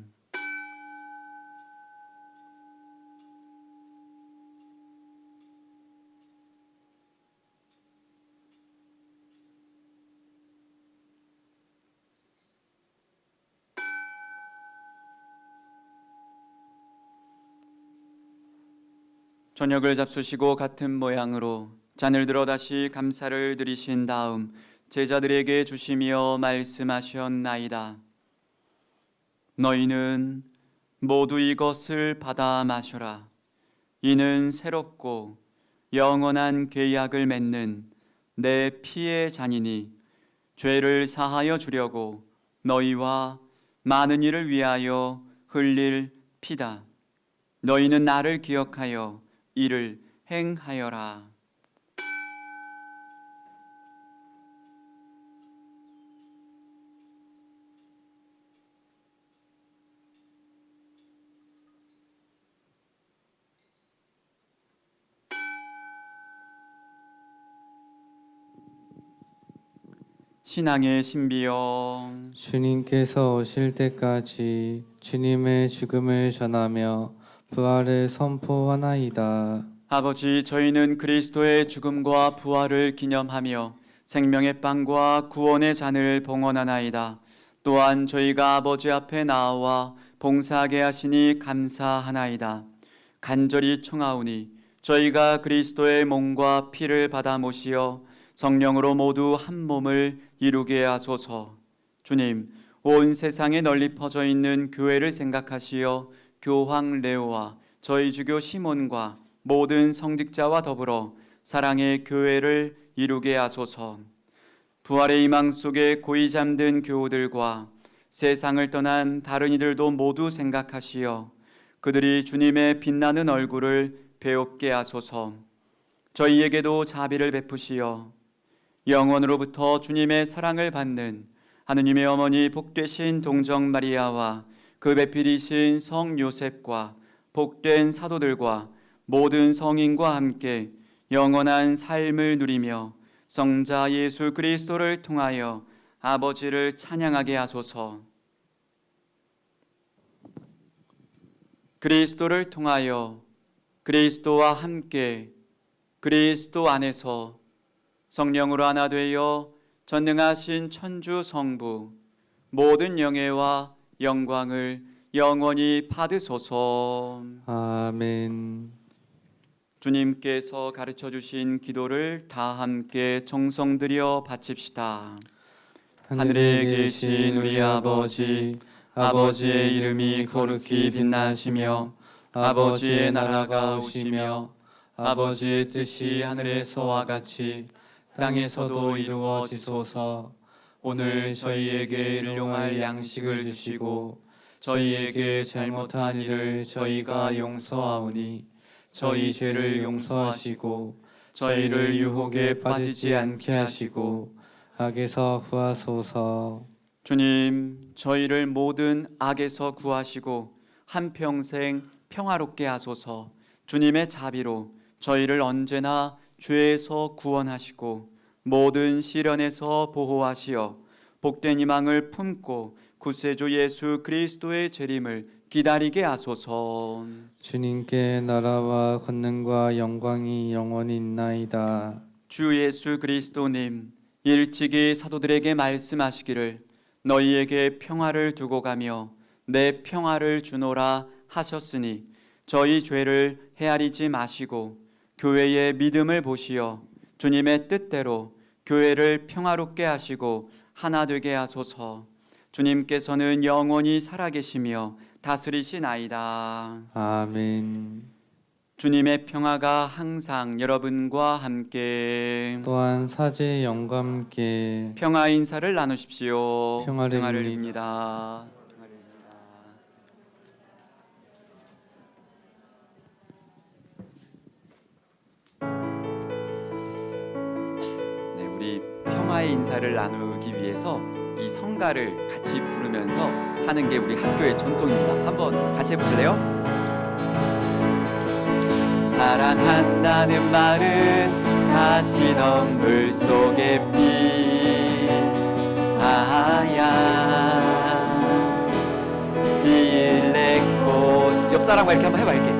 저녁을 잡수시고 같은 모양으로 잔을 들어 다시 감사를 드리신 다음 제자들에게 주시며 말씀하셨나이다. 너희는 모두 이것을 받아 마셔라. 이는 새롭고 영원한 계약을 맺는 내 피의 잔이니 죄를 사하여 주려고 너희와 많은 이를 위하여 흘릴 피다. 너희는 나를 기억하여 이를 행하여라. 신앙의 신비여 주님께서 오실 때까지 주님의 죽음을 전하며 부활을 선포하나이다. 아버지, 저희는 그리스도의 죽음과 부활을 기념하며 생명의 빵과 구원의 잔을 봉헌하나이다. 또한 저희가 아버지 앞에 나와 봉사하게 하시니 감사하나이다. 간절히 청하오니 저희가 그리스도의 몸과 피를 받아 모시어 성령으로 모두 한 몸을 이루게 하소서. 주님, 온 세상에 널리 퍼져 있는 교회를 생각하시어 교황 레오와 저희 주교 시몬과 모든 성직자와 더불어 사랑의 교회를 이루게 하소서. 부활의 희망 속에 고이 잠든 교우들과 세상을 떠난 다른 이들도 모두 생각하시어 그들이 주님의 빛나는 얼굴을 배웁게 하소서. 저희에게도 자비를 베푸시어 영원으로부터 주님의 사랑을 받는 하느님의 어머니 복되신 동정 마리아와 그 배필이신 성 요셉과 복된 사도들과 모든 성인과 함께 영원한 삶을 누리며 성자 예수 그리스도를 통하여 아버지를 찬양하게 하소서. 그리스도를 통하여 그리스도와 함께 그리스도 안에서 성령으로 하나 되어 전능하신 천주 성부 모든 영예와 영광을 영원히 받으소서. 아멘. 주님께서 가르쳐 주신 기도를 다 함께 정성 들여 바칩시다. 하늘에 계신 우리 아버지, 아버지의 이름이 거룩히 빛나시며 아버지의 나라가 오시며 아버지의 뜻이 하늘에서와 같이 땅에서도 이루어지소서. 오늘 저희에게 일용할 양식을 주시고 저희에게 잘못한 일을 저희가 용서하오니 저희 죄를 용서하시고 저희를 유혹에 빠지지 않게 하시고 악에서 구하소서. 주님, 저희를 모든 악에서 구하시고 한평생 평화롭게 하소서. 주님의 자비로 저희를 언제나 죄에서 구원하시고 모든 시련에서 보호하시어 복된 희망을 품고 구세주 예수 그리스도의 재림을 기다리게 하소서. 주님께 나라와 권능과 영광이 영원히 있나이다. 주 예수 그리스도님, 일찍이 사도들에게 말씀하시기를 너희에게 평화를 두고 가며 내 평화를 주노라 하셨으니 저희 죄를 헤아리지 마시고 교회의 믿음을 보시어 주님의 뜻대로 교회를 평화롭게 하시고 하나 되게 하소서. 주님께서는 영원히 살아계시며 다스리시나이다. 아멘. 주님의 평화가 항상 여러분과 함께 또한 사제의 영과 함께 평화 인사를 나누십시오. 평화를 평화를 빕니다. 빕니다. 네, 우리 평화의 인사를 나누기 위해서 이 성가를 같이 부르면서 하는 게 우리 학교의 전통입니다. 한번 같이 해보실래요? 사랑한다는 말은 가시던 물속의 빛 하얀 찔레꽃. 옆 사람과 이렇게 한번 해봐. 이렇게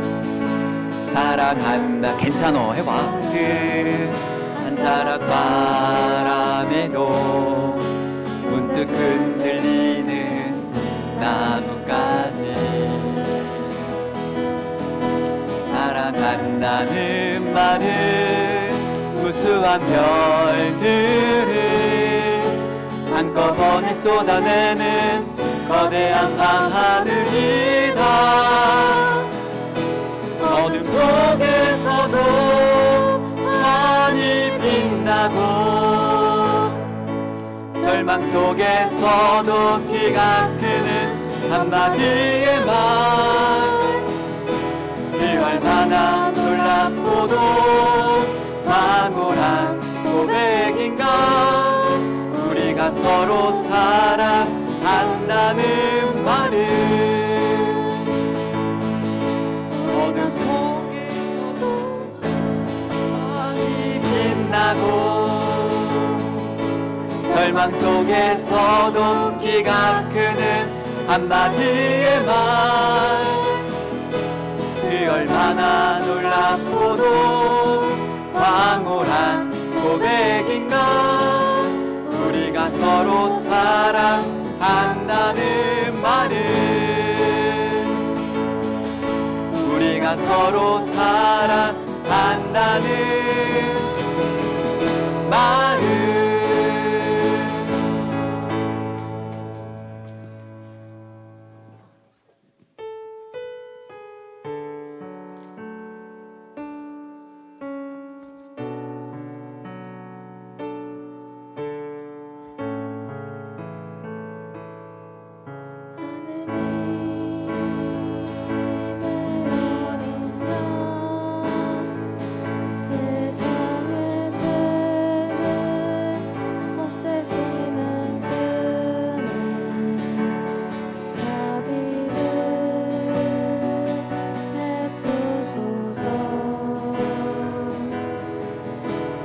사랑한다. 괜찮어. 해봐. 그 한 자락 바람에도 문득 흔들리는 나뭇가지. 사랑한다는 말은 무수한 별들을 한꺼번에 쏟아내는 거대한 밤하늘이다. 어둠 속에서도 많이 빛나고 절망 속에서도 기가 크는 한마디의 말. 그 얼마나 놀랍고도 탁월한 고백인가. 우리가 서로 사랑한다는 말은 어둠 속에서도 많이 빛나고 절망 속에서도 기가 크는 한마디의 말, 그 얼마나 놀랍고도 황홀한 고백인가. 우리가 서로 사랑한다는 말은, 우리가 서로 사랑한다는 마음. 세상의 죄를 없애시는 주님, 자비를 베푸소서.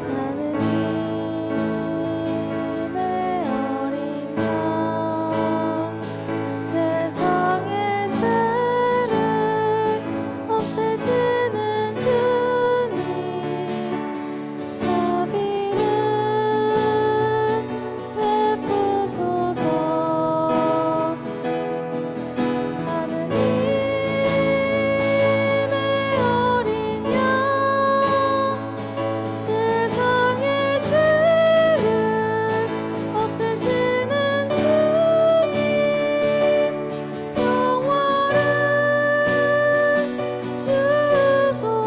하느님의 어린 양, 세상의 죄를 없애시는 주님, 자비를 베푸소서. 하느님의 어린 양, 세상의 죄를 없애시는 주님, 영원을 주소서.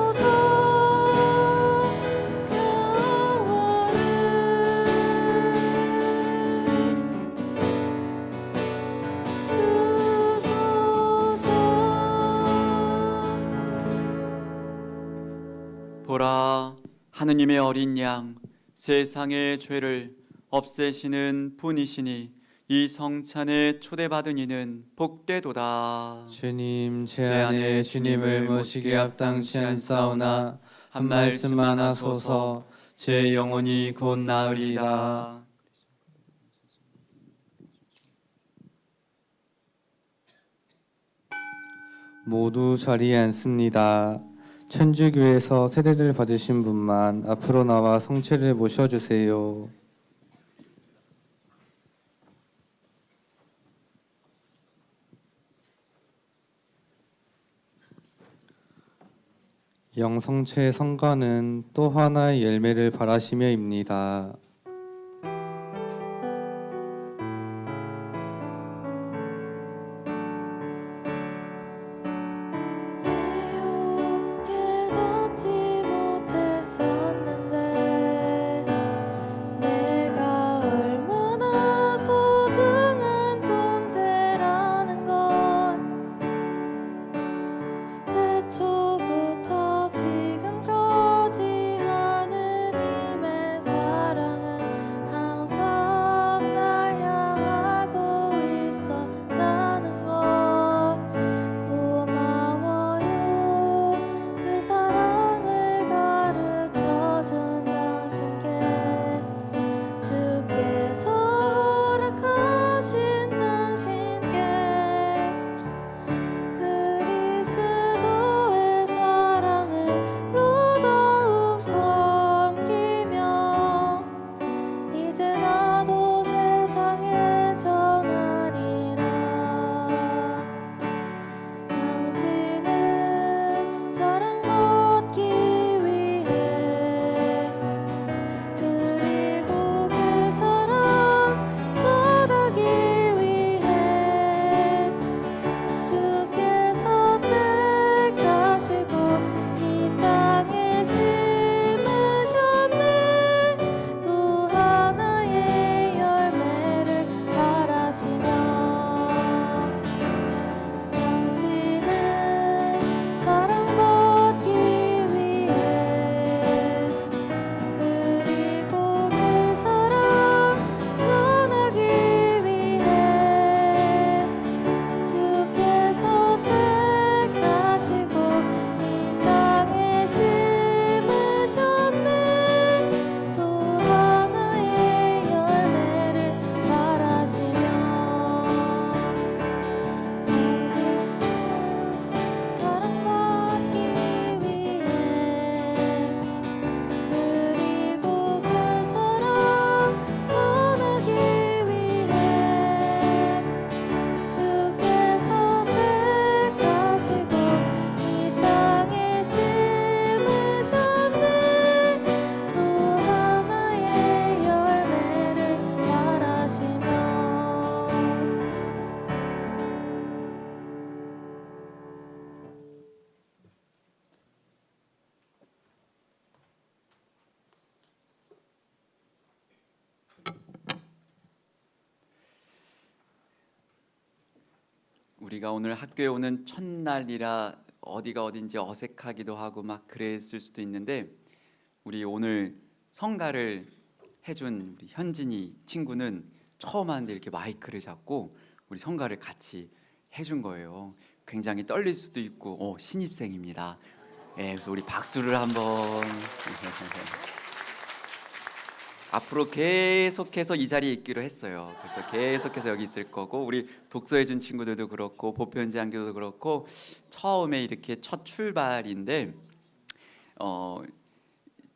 보라, 하느님의 어린 양, 세상의 죄를 없애시는 분이시니 이 성찬에 초대받은 이는 복되도다. 주님, 제 안에 주님을 모시기 합당치 않사오나 한 말씀만 하소서. 제 영혼이 곧 나으리다. 모두 자리에 앉습니다. 천주교에서 세례를 받으신 분만 앞으로 나와 성체를 모셔주세요. 영성체 성가는 또 하나의 열매를 바라시며입니다. 에휴, 깨닫지 못했었는데 내가 얼마나 소중한 존재라는 걸. 태초부터 지금까지 하느님의 사랑을 우리가 오늘 학교에 오는 첫날이라 어디가 어딘지 어색하기도 하고 막 그랬을 수도 있는데, 우리 오늘 성가를 해준 우리 현진이 친구는 처음 하는데 이렇게 마이크를 잡고 우리 성가를 같이 해준 거예요. 굉장히 떨릴 수도 있고 신입생입니다. 그래서 우리 박수를 한번. 앞으로 계속해서 이 자리에 있기로 했어요. 그래서 계속해서 여기 있을 거고, 우리 독서해준 친구들도 그렇고 보편제 한교도 그렇고, 처음에 이렇게 첫 출발인데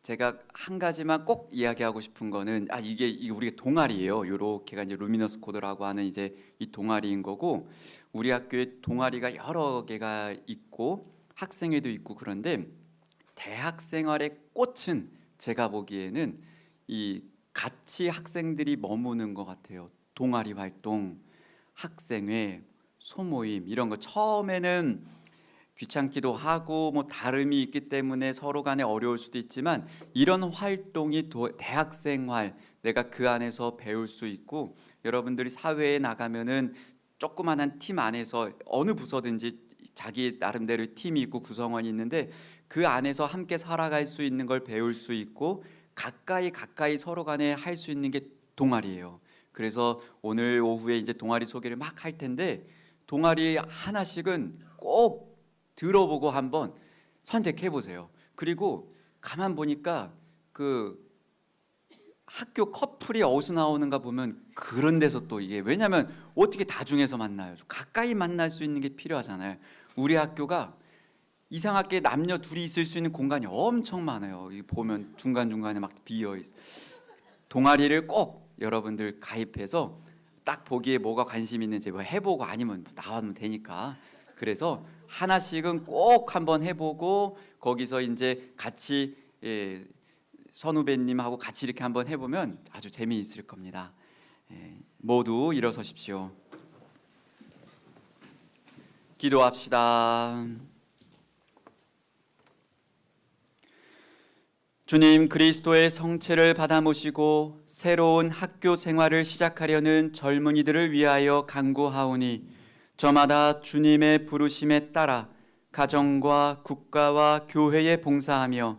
제가 한 가지만 꼭 이야기하고 싶은 거는 이게 우리가 동아리예요. 요렇게가 이제 루미너스 코드라고 하는 이제 이 동아리인 거고, 우리 학교에 동아리가 여러 개가 있고 학생회도 있고, 그런데 대학 생활의 꽃은 제가 보기에는 이 같이 학생들이 머무는 것 같아요. 동아리 활동, 학생회, 소모임 이런 거 처음에는 귀찮기도 하고 뭐 다름이 있기 때문에 서로 간에 어려울 수도 있지만, 이런 활동이 대학 생활, 내가 그 안에서 배울 수 있고, 여러분들이 사회에 나가면은 조그만한 팀 안에서 어느 부서든지 자기 나름대로 팀이 있고 구성원이 있는데, 그 안에서 함께 살아갈 수 있는 걸 배울 수 있고, 가까이 서로 간에 할 수 있는 게 동아리예요. 그래서 오늘 오후에 이제 동아리 소개를 막 할 텐데, 동아리 하나씩은 꼭 들어보고 한번 선택해 보세요. 그리고 가만 보니까 그 학교 커플이 어디서 나오는가 보면 그런 데서 또 이게, 왜냐하면 어떻게 다중에서 만나요? 가까이 만날 수 있는 게 필요하잖아요. 우리 학교가 이상하게 남녀 둘이 있을 수 있는 공간이 엄청 많아요. 보면 중간중간에 막 비어있어. 동아리를 꼭 여러분들 가입해서 딱 보기에 뭐가 관심 있는지 뭐 해보고, 아니면 나오면 되니까. 그래서 하나씩은 꼭 한번 해보고, 거기서 이제 같이 선후배님하고 같이 이렇게 한번 해보면 아주 재미있을 겁니다. 모두 일어서십시오. 기도합시다. 주님, 그리스도의 성체를 받아 모시고 새로운 학교 생활을 시작하려는 젊은이들을 위하여 간구하오니, 저마다 주님의 부르심에 따라 가정과 국가와 교회에 봉사하며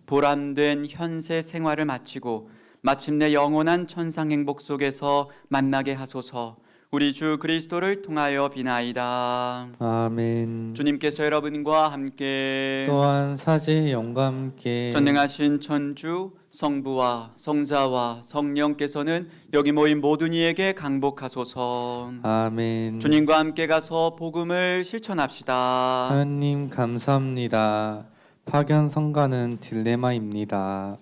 보람된 현세 생활을 마치고 마침내 영원한 천상 행복 속에서 만나게 하소서. 우리 주 그리스도를 통하여 비나이다. 아멘. 주님께서 여러분과 함께 또한 사제의 영과 함께 전능하신 천주 성부와 성자와 성령께서는 여기 모인 모든 이에게 강복하소서. 아멘. 주님과 함께 가서 복음을 실천합시다. 하나님 감사합니다. 파견 성가는 딜레마입니다.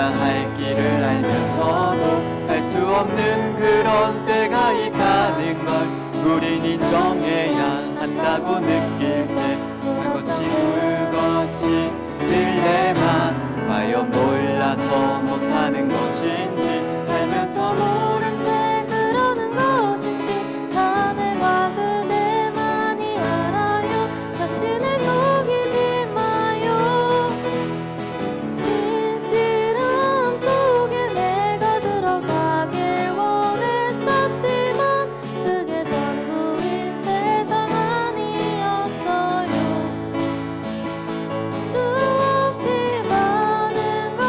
할 길을 알면서도 갈 수 없는 그런 때가 있다는 걸 우린 인정해야 한다고 느낄 때, 그것이 딜레마, 과연 몰라서 못하는 것인지, 알면서 모른 채 그러는 것인지, 하늘과 그대만이 알아요. 자신을 속이지 마요. 진실함 속에 내가 들어가길 원했었지만, 그게 전부인 세상 아니었어요. 수없이 많은 걸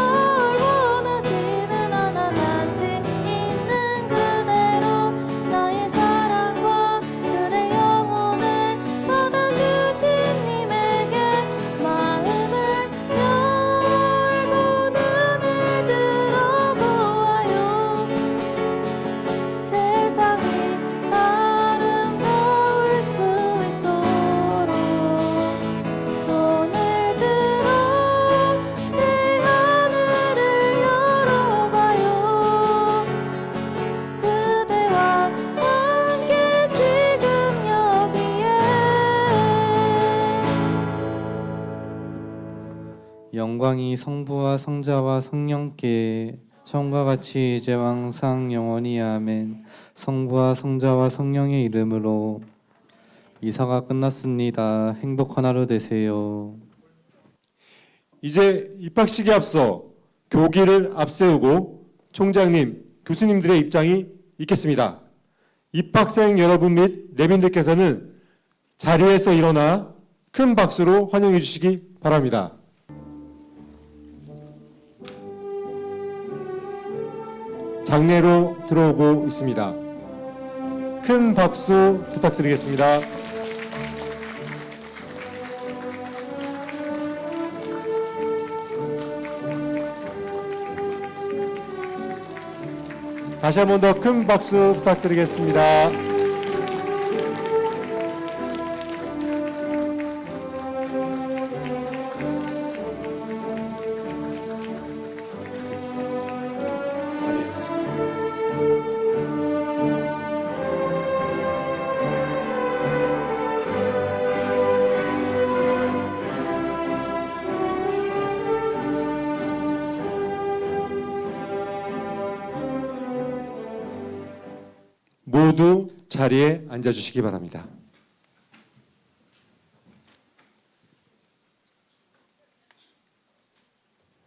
영광이 성부와 성자와 성령께 처음과 같이 이제와 항상 영원히 아멘. 성부와 성자와 성령의 이름으로 미사가 끝났습니다. 행복한 하루 되세요. 이제 입학식에 앞서 교기를 앞세우고 총장님, 교수님들의 입장이 있겠습니다. 입학생 여러분 및 내빈들께서는 자리에서 일어나 큰 박수로 환영해 주시기 바랍니다. 장례로 들어오고 있습니다. 큰 박수 부탁드리겠습니다. 다시 한 번 더 큰 박수 부탁드리겠습니다. 모두 자리에 앉아주시기 바랍니다.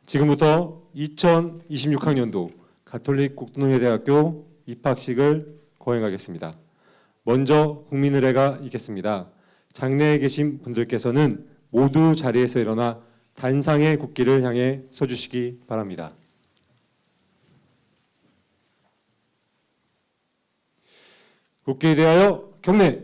지금부터 2026학년도 가톨릭 국동예대학교 입학식을 거행하겠습니다. 먼저 국민의례가 있겠습니다. 장내에 계신 분들께서는 모두 자리에서 일어나 단상의 국기를 향해 서주시기 바랍니다. 국기에 대하여 경례.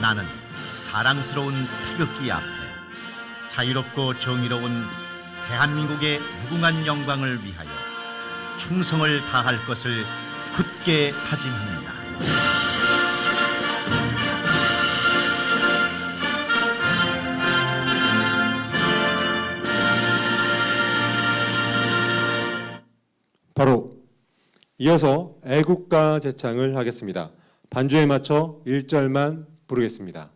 나는 자랑스러운 태극기 앞에 자유롭고 정의로운 대한민국의 무궁한 영광을 위하여 충성을 다할 것을 굳게 다짐합니다. 바로 이어서 애국가 제창을 하겠습니다. 반주에 맞춰 1절만 부르겠습니다.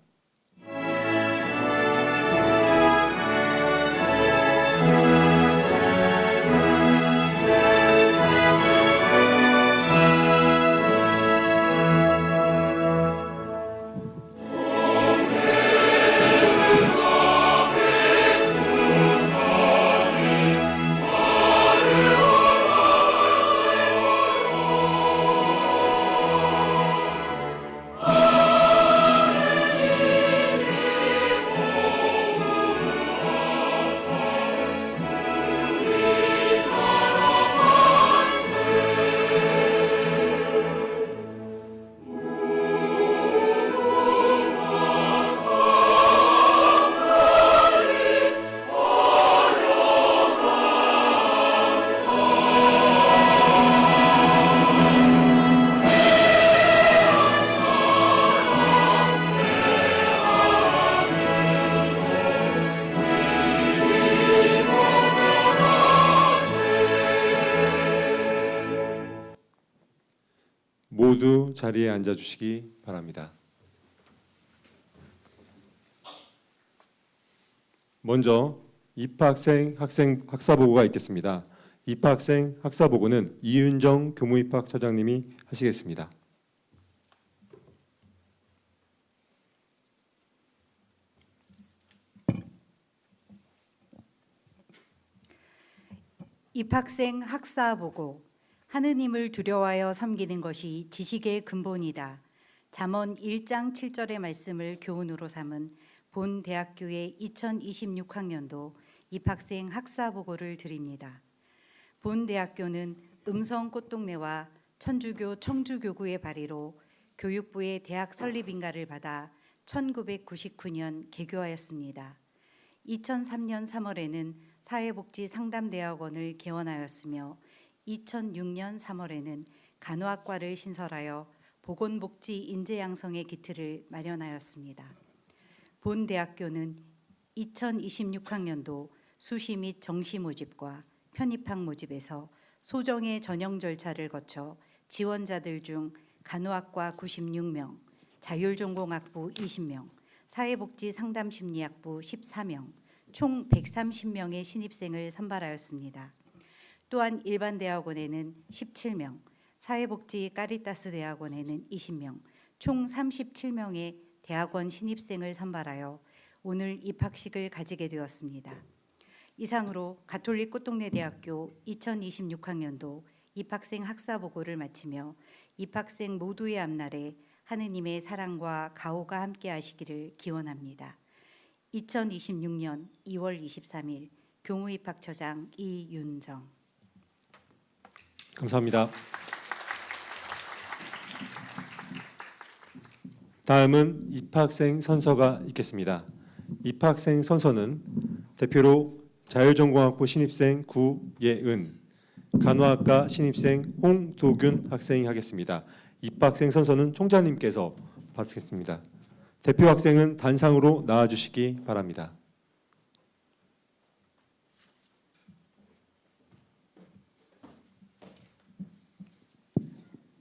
모두 자리에 앉아주시기 바랍니다. 먼저 입학생 학사보고가 있겠습니다. 입학생 학사보고는 이윤정 교무입학처장님이 하시겠습니다. 입학생 학사보고. 하느님을 두려워하여 섬기는 것이 지식의 근본이다. 잠언 1장 7절의 말씀을 교훈으로 삼은 본 대학교의 2026학년도 입학생 학사보고를 드립니다. 본 대학교는 음성 꽃동네와 천주교 청주교구의 발의로 교육부의 대학 설립 인가를 받아 1999년 개교하였습니다. 2003년 3월에는 사회복지상담대학원을 개원하였으며 2006년 3월에는 간호학과를 신설하여 보건복지 인재양성의 기틀을 마련하였습니다. 본 대학교는 2026학년도 수시 및 정시 모집과 편입학 모집에서 소정의 전형 절차를 거쳐 지원자들 중 간호학과 96명, 자율전공학부 20명, 사회복지상담심리학부 14명, 총 130명의 신입생을 선발하였습니다. 또한 일반 대학원에는 17명, 사회복지 까리타스 대학원에는 20명, 총 37명의 대학원 신입생을 선발하여 오늘 입학식을 가지게 되었습니다. 이상으로 가톨릭 꽃동네대학교 2026학년도 입학생 학사 보고를 마치며 입학생 모두의 앞날에 하느님의 사랑과 가호가 함께 하시기를 기원합니다. 2026년 2월 23일 교무입학처장 이윤정. 감사합니다. 다음은 입학생 선서가 있겠습니다. 입학생 선서는 대표로 자율전공학부 신입생 구예은, 간호학과 신입생 홍도균 학생이 하겠습니다. 입학생 선서는 총장님께서 받겠습니다. 대표 학생은 단상으로 나와주시기 바랍니다.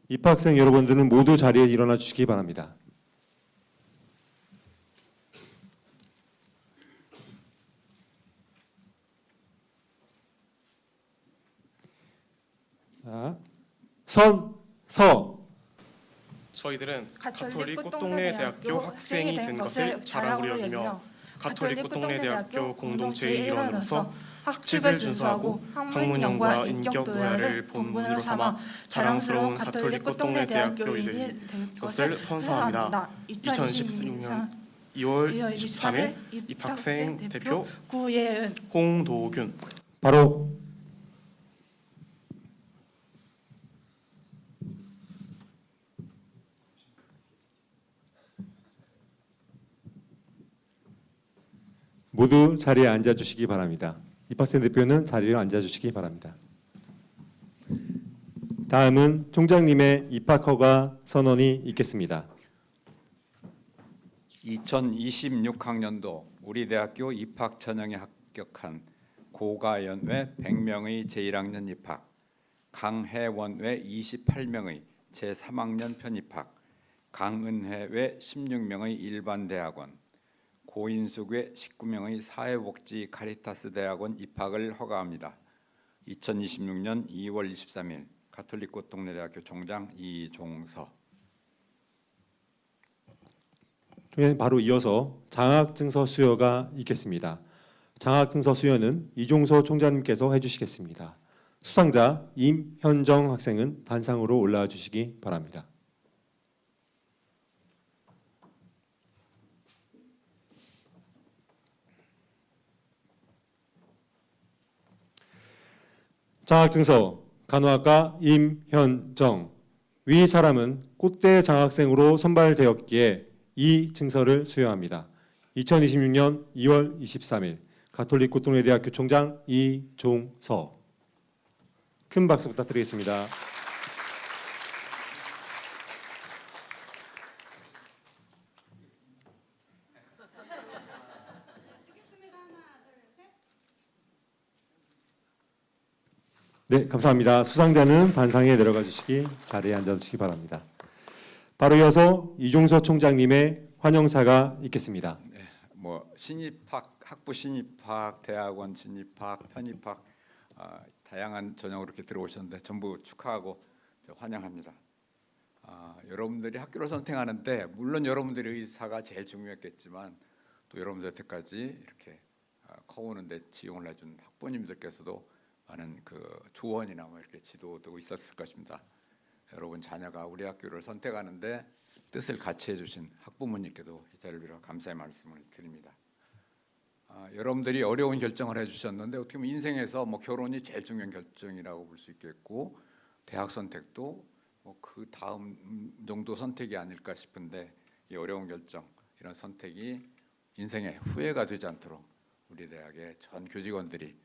입학생 여러분들은 모두 자리에 일어나 주시기 바랍니다. 자, 선서. 저희들은 가톨릭 꽃동네대학교 학생이 된 것을 자랑으로 여기며 가톨릭 꽃동네대학교 공동체의 일원으로서 학칙을 준수하고 학문형과 인격 도야를 본분으로 삼아 자랑스러운 가톨릭 꽃동네대학교인이 될 것을 선서합니다. 2016년 2월 23일 입학생 대표 구예은, 홍도균. 바로 모두 자리에 앉아주시기 바랍니다. 입학생 대표는 자리에 앉아주시기 바랍니다. 다음은 총장님의 입학허가 선언이 있겠습니다. 2026학년도 우리 대학교 입학 전형에 합격한 고가연외 100명의 제1학년 입학, 강혜원외 28명의 제3학년 편입학, 강은혜외 16명의 일반 대학원, 고인숙외 19명의 사회복지 카리타스 대학원 입학을 허가합니다. 2026년 2월 23일 가톨릭 꽃동네대학교 총장 이종서. 바로 이어서 장학증서 수여가 있겠습니다. 장학증서 수여는 이종서 총장님께서 해주시겠습니다. 수상자 임현정 학생은 단상으로 올라와 주시기 바랍니다. 장학증서 간호학과 임현정. 위 사람은 꽃대 장학생으로 선발되었기에 이 증서를 수여합니다. 2026년 2월 23일 가톨릭 꽃동네대학교 총장 이종서. 큰 박수 부탁드리겠습니다. 네, 감사합니다. 수상자는 단상에 내려가 주시기, 자리에 앉아 주시기 바랍니다. 바로 이어서 이종서 총장님의 환영사가 있겠습니다. 네, 신입학, 학부 신입학, 대학원 진입학, 편입학 다양한 전형으로 이렇게 들어오셨는데 전부 축하하고 환영합니다. 여러분들이 학교를 선택하는데 물론 여러분들의 의사가 제일 중요했겠지만 또 여러분들 여태까지 이렇게 커오는데 지원을 해준 학부모님들께서도 많은 조언이나 이렇게 지도도 있었을 것입니다. 여러분 자녀가 우리 학교를 선택하는데 뜻을 같이 해주신 학부모님께도 이 자리를 빌어 감사의 말씀을 드립니다. 여러분들이 어려운 결정을 해주셨는데 어떻게 보면 인생에서 결혼이 제일 중요한 결정이라고 볼 수 있겠고 대학 선택도 그 다음 정도 선택이 아닐까 싶은데 이 어려운 결정, 이런 선택이 인생의 후회가 되지 않도록 우리 대학의 전 교직원들이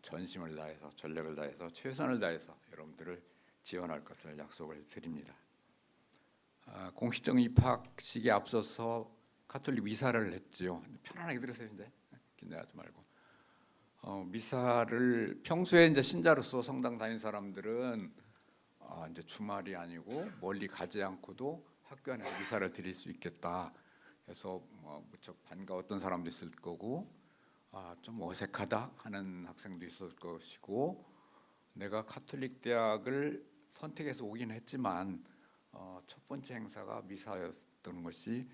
전심을 다해서 전력을 다해서 최선을 다해서 여러분들을 지원할 것을 약속을 드립니다. 공식적 입학식에 앞서서 가톨릭 미사를 했지요. 편안하게 들으세요. 이제 긴장하지 말고. 미사를 평소에 이제 신자로서 성당 다닌 사람들은 이제 주말이 아니고 멀리 가지 않고도 학교 안에서 미사를 드릴 수 있겠다. 그래서 무척 반가웠던 사람도 있을 거고, 좀 어색하다 하는 학생도 있을 것이고, 내가 카톨릭 대학을 선택해서 오긴 했지만 첫 번째 행사가 미사였던 것이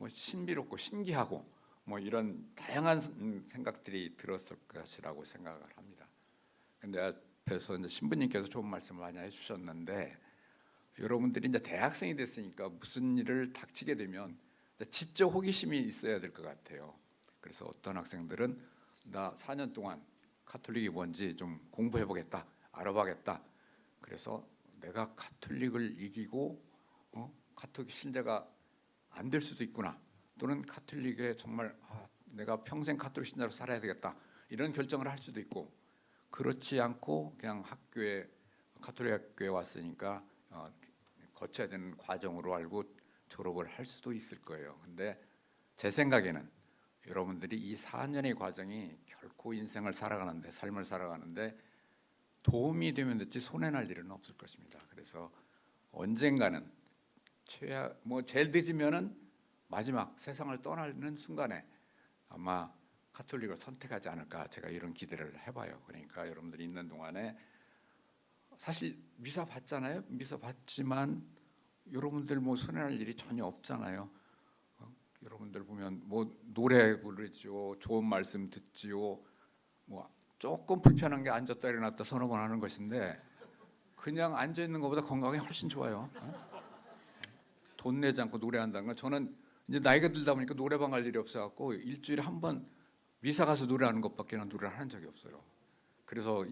신비롭고 신기하고 이런 다양한 생각들이 들었을 것이라고 생각을 합니다. 근데 앞에서 이제 신부님께서 좋은 말씀을 많이 해주셨는데, 여러분들이 이제 대학생이 됐으니까 무슨 일을 닥치게 되면 지적 호기심이 있어야 될 것 같아요. 그래서 어떤 학생들은 나 4년 동안 카톨릭이 뭔지 좀 공부해보겠다, 알아봐겠다. 그래서 내가 카톨릭을 이기고 카톨릭 신자가 안 될 수도 있구나, 또는 카톨릭에 정말 내가 평생 카톨릭 신자로 살아야 되겠다, 이런 결정을 할 수도 있고, 그렇지 않고 그냥 카톨릭 학교에 왔으니까 거쳐야 되는 과정으로 알고 졸업을 할 수도 있을 거예요. 근데 제 생각에는 여러분들이 이 4년의 과정이 결코 인생을 살아가는데, 삶을 살아가는데 도움이 되면 됐지 손해날 일은 없을 것입니다. 그래서 언젠가는 제일 늦으면은 마지막 세상을 떠나는 순간에 아마 카톨릭을 선택하지 않을까, 제가 이런 기대를 해봐요. 그러니까 여러분들이 있는 동안에 사실 미사 받잖아요. 미사 받지만 여러분들 손해날 일이 전혀 없잖아요. 여러분들 보면 노래 부르지요, 좋은 말씀 듣지요, 조금 불편한 게 앉았다 일어났다 서너 번 하는 것인데, 그냥 앉아 있는 것보다 건강이 훨씬 좋아요. 돈 내지 않고 노래한다는 건, 저는 이제 나이가 들다 보니까 노래방 갈 일이 없어갖고 일주일에 한 번 미사 가서 노래하는 것밖에는 노래를 한 적이 없어요. 그래서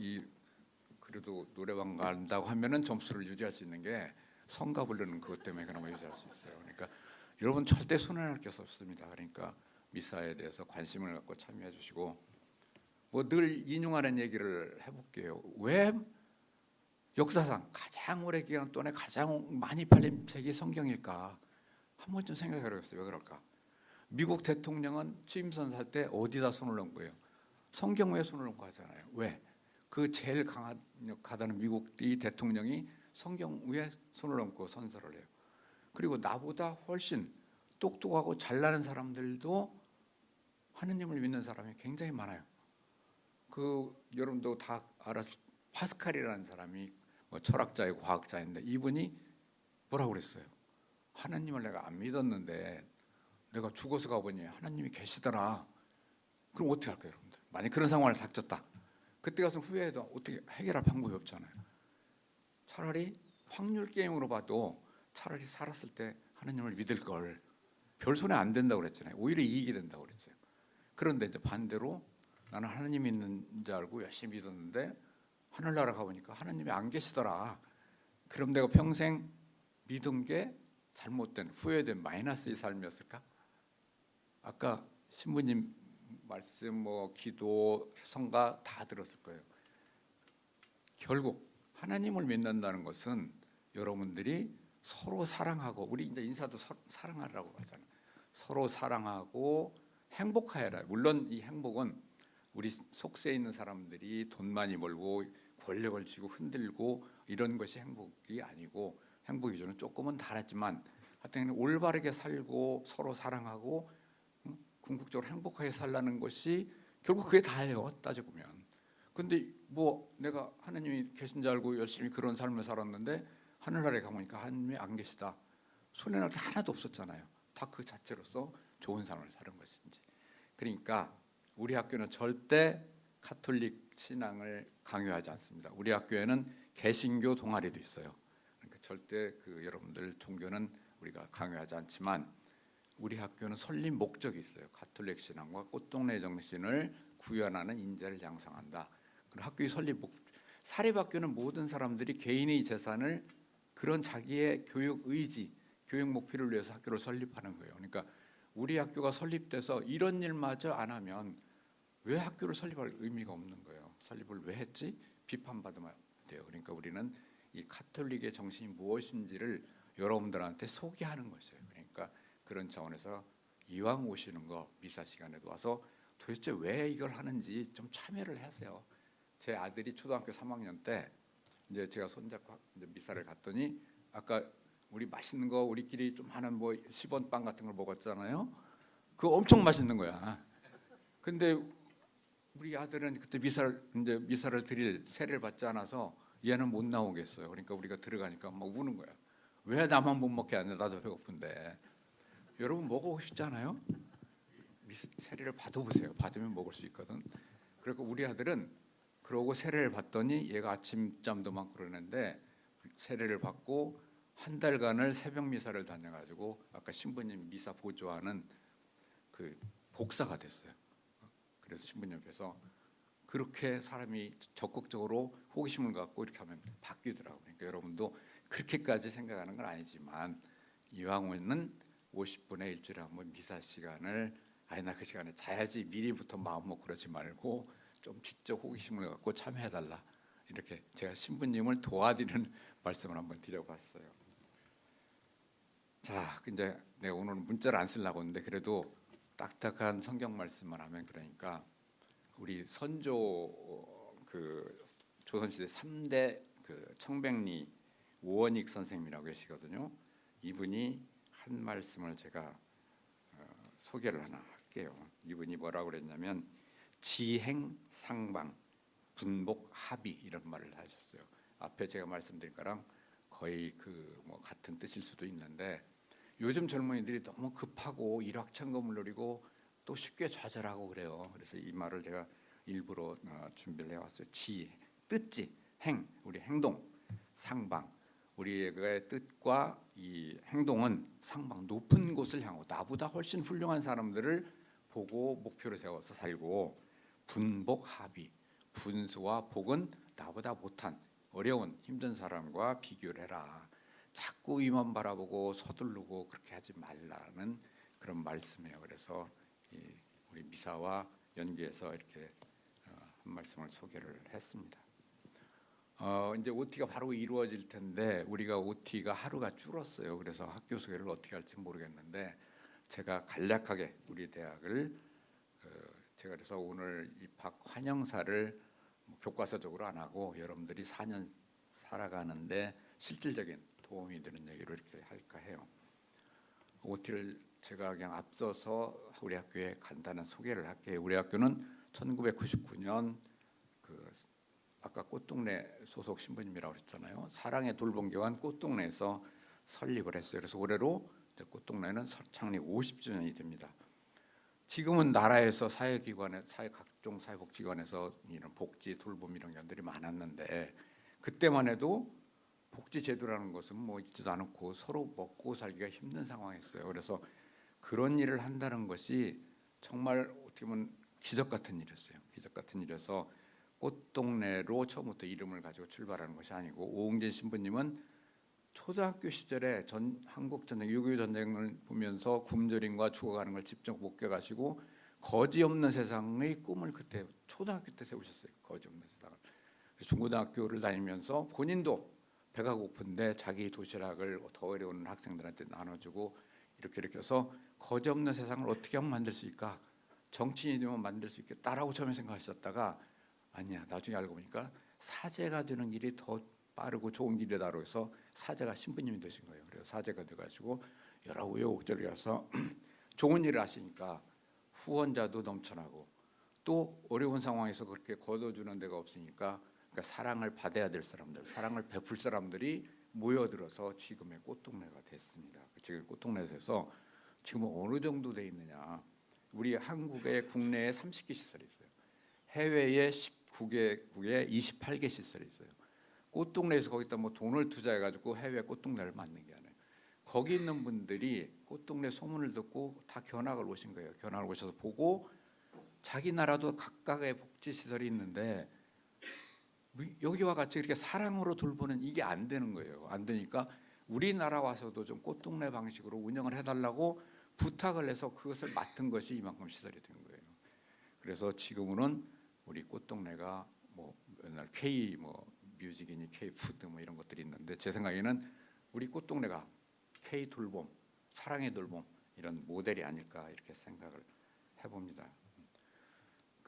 그래도 노래방 간다고 하면은 점수를 유지할 수 있는 게 성가 부르는 그것 때문에 그나마 유지할 수 있어요. 그러니까 여러분 절대 손해날 게 없습니다. 그러니까 미사에 대해서 관심을 갖고 참여해 주시고, 늘 인용하는 얘기를 해볼게요. 왜 역사상 가장 오래 기간 동안에 가장 많이 팔린 책이 성경일까? 한 번쯤 생각해 보겠어요. 왜 그럴까? 미국 대통령은 취임선 살 때 어디다 손을 얹은 거예요? 성경 위에 손을 얹고 하잖아요. 왜? 그 제일 강하다는 미국 이 대통령이 성경 위에 손을 얹고 선서를 해요. 그리고 나보다 훨씬 똑똑하고 잘나는 사람들도 하느님을 믿는 사람이 굉장히 많아요. 여러분도 다 알아서 파스칼이라는 사람이 철학자이고 과학자인데, 이분이 뭐라고 그랬어요? 하나님을 내가 안 믿었는데 내가 죽어서 가보니 하나님이 계시더라. 그럼 어떻게 할까요, 여러분들? 만약 그런 상황을 닥쳤다. 그때 가서 후회해도 어떻게 해결할 방법이 없잖아요. 차라리 확률 게임으로 봐도 차라리 살았을 때 하나님을 믿을 걸, 별 손해 안 된다고 그랬잖아요. 오히려 이익이 된다고 그랬어요. 그런데 이제 반대로 나는 하나님 있는 줄 알고 열심히 믿었는데 하늘나라 가보니까 하나님이 안 계시더라. 그럼 내가 평생 믿은 게 잘못된, 후회된 마이너스의 삶이었을까? 아까 신부님 말씀, 기도, 성가 다 들었을 거예요. 결국 하나님을 믿는다는 것은 여러분들이 서로 사랑하고, 우리 이제 인사도 사랑하라고 하잖아요. 서로 사랑하고 행복하여라. 물론 이 행복은 우리 속세에 있는 사람들이 돈 많이 벌고 권력을 쥐고 흔들고 이런 것이 행복이 아니고, 행복 기준은 조금은 다르지만 하여튼 올바르게 살고 서로 사랑하고 궁극적으로 행복하게 살라는 것이 결국 그게 다예요, 따지고 보면. 근데 내가 하나님이 계신 줄 알고 열심히 그런 삶을 살았는데 하늘나라에 가보니까 하나님이 안 계시다. 손해날 게 하나도 없었잖아요. 다 그 자체로서 좋은 삶을 사는 것인지. 그러니까 우리 학교는 절대 카톨릭 신앙을 강요하지 않습니다. 우리 학교에는 개신교 동아리도 있어요. 그러니까 절대 여러분들 종교는 우리가 강요하지 않지만, 우리 학교는 설립 목적이 있어요. 카톨릭 신앙과 꽃동네 정신을 구현하는 인재를 양성한다. 그리고 학교의 설립 사립학교는 모든 사람들이 개인의 재산을 그런 자기의 교육 의지, 교육 목표를 위해서 학교를 설립하는 거예요. 그러니까 우리 학교가 설립돼서 이런 일마저 안 하면 왜 학교를 설립할 의미가 없는 거예요. 설립을 왜 했지? 비판받으면 돼요. 그러니까 우리는 이 카톨릭의 정신이 무엇인지를 여러분들한테 소개하는 것이에요. 그러니까 그런 차원에서 이왕 오시는 거 미사 시간에도 와서 도대체 왜 이걸 하는지 좀 참여를 하세요. 제 아들이 초등학교 3학년 때 이제 제가 손잡고 이제 미사를 갔더니 아까 우리 맛있는 거 우리끼리 좀 하는 뭐 10원 빵 같은 걸 먹었잖아요. 그거 엄청 맛있는 거야. 근데 우리 아들은 그때 미사를 드릴 세례를 받지 않아서 얘는 못 나오겠어요. 그러니까 우리가 들어가니까 막 우는 거야. 왜 나만 못 먹게 하냐? 나도 배고픈데. 여러분 먹어보고 싶지 않아요? 세례를 받아보세요. 받으면 먹을 수 있거든. 그리고 우리 아들은 그러고 세례를 받더니 얘가 아침잠도 많고 그러는데 세례를 받고 한 달간을 새벽 미사를 다녀가지고 아까 신부님 미사 보조하는 그 복사가 됐어요. 그래서 신부님 옆에서 그렇게 사람이 적극적으로 호기심을 갖고 이렇게 하면 바뀌더라고요. 그러니까 여러분도 그렇게까지 생각하는 건 아니지만 이왕이면 50분에 일주일에 한 번 미사 시간을 아니 나 그 시간에 자야지 미리부터 마음 먹고 그러지 말고 좀 직접 호기심을 갖고 참여해달라. 이렇게 제가 신부님을 도와드리는 말씀을 한번 드려봤어요. 자, 이제 내가 오늘 문자를 안 쓰려고 했는데 그래도 딱딱한 성경 말씀만 하면 그러니까 우리 선조 그 조선시대 3대 그 청백리 오원익 선생님이라고 계시거든요. 이분이 한 말씀을 제가 소개를 하나 할게요. 이분이 뭐라고 그랬냐면 지행 상방 분복 합의 이런 말을 하셨어요. 앞에 제가 말씀드린 거랑 거의 그 뭐 같은 뜻일 수도 있는데 요즘 젊은이들이 너무 급하고 일확천금을 노리고 또 쉽게 좌절하고 그래요. 그래서 이 말을 제가 일부러 준비를 해왔어요. 지, 뜻지, 행, 우리 행동, 상방. 우리의 뜻과 이 행동은 상방, 높은 곳을 향하고 나보다 훨씬 훌륭한 사람들을 보고 목표를 세워서 살고 분복 합의, 분수와 복은 나보다 못한 어려운 힘든 사람과 비교를 해라. 자꾸 위만 바라보고 서두르고 그렇게 하지 말라는 그런 말씀이에요. 그래서 우리 미사와 연계해서 이렇게 한 말씀을 소개를 했습니다. 이제 OT가 바로 이루어질 텐데 우리가 OT가 하루가 줄었어요. 그래서 학교 소개를 어떻게 할지 모르겠는데 제가 간략하게 우리 대학을 제가 그래서 오늘 입학 환영사를 교과서적으로 안 하고 여러분들이 4년 살아가는데 실질적인 도움이 되는 얘기로 이렇게 할까 해요. OT를 제가 그냥 앞서서 우리 학교에 간단한 소개를 할게요. 우리 학교는 1999년 그 아까 꽃동네 소속 신부님이라고 했잖아요. 사랑의 돌봄교환 꽃동네에서 설립을 했어요. 그래서 올해로 꽃동네는 창립 50주년이 됩니다. 지금은 나라에서 사회기관에 각종 사회복지기관에서 이런 복지 돌봄 이런 것들이 많았는데 그때만 해도 복지 제도라는 것은 뭐 있지도 않고 서로 먹고 살기가 힘든 상황이었어요. 그래서 그런 일을 한다는 것이 정말 어떻게 보면 기적 같은 일이었어요. 기적 같은 일이어서 꽃동네로 처음부터 이름을 가지고 출발하는 것이 아니고 오응진 신부님은 초등학교 시절에 한국 전쟁 6.25 전쟁을 보면서 굶주림과 죽어가는 걸 직접 목격하시고 거지 없는 세상의 꿈을 그때 초등학교 때 세우셨어요. 거지 없는 세상을. 중고등학교를 다니면서 본인도 배가 고픈데 자기 도시락을 더 어려운 학생들한테 나눠주고 이렇게 해서 거지 없는 세상을 어떻게 하면 만들 수 있을까? 정치인이 되면 만들 수 있겠다라고 처음에 생각하셨다가 아니야. 나중에 알고 보니까 사제가 되는 길이 더 빠르고 좋은 길이다라고 해서 사제가 신부님이 되신 거예요. 그래서 사제가 돼가지고 여러 우여곡절이 와서 좋은 일을 하시니까 후원자도 넘쳐나고 또 어려운 상황에서 그렇게 거둬주는 데가 없으니까 그러니까 사랑을 받아야 될 사람들, 사랑을 베풀 사람들이 모여들어서 지금의 꽃동네가 됐습니다. 지금 꽃동네에서 지금 어느 정도 돼 있느냐? 우리 한국의 국내에 30개 시설이 있어요. 해외에 19개국에 28개 시설이 있어요. 꽃동네에서 거기다 뭐 돈을 투자해가지고 해외 꽃동네를 만든 게 아니에요. 거기 있는 분들이 꽃동네 소문을 듣고 다 견학을 오신 거예요. 견학을 오셔서 보고 자기 나라도 각각의 복지 시설이 있는데 여기와 같이 이렇게 사랑으로 돌보는 이게 안 되는 거예요. 안 되니까 우리나라 와서도 좀 꽃동네 방식으로 운영을 해달라고 부탁을 해서 그것을 맡은 것이 이만큼 시설이 된 거예요. 그래서 지금은 우리 꽃동네가 뭐 옛날 K 뮤직이니 K 푸드 뭐 이런 것들이 있는데 제 생각에는 우리 꽃동네가 K 돌봄, 사랑의 돌봄 이런 모델이 아닐까 이렇게 생각을 해봅니다.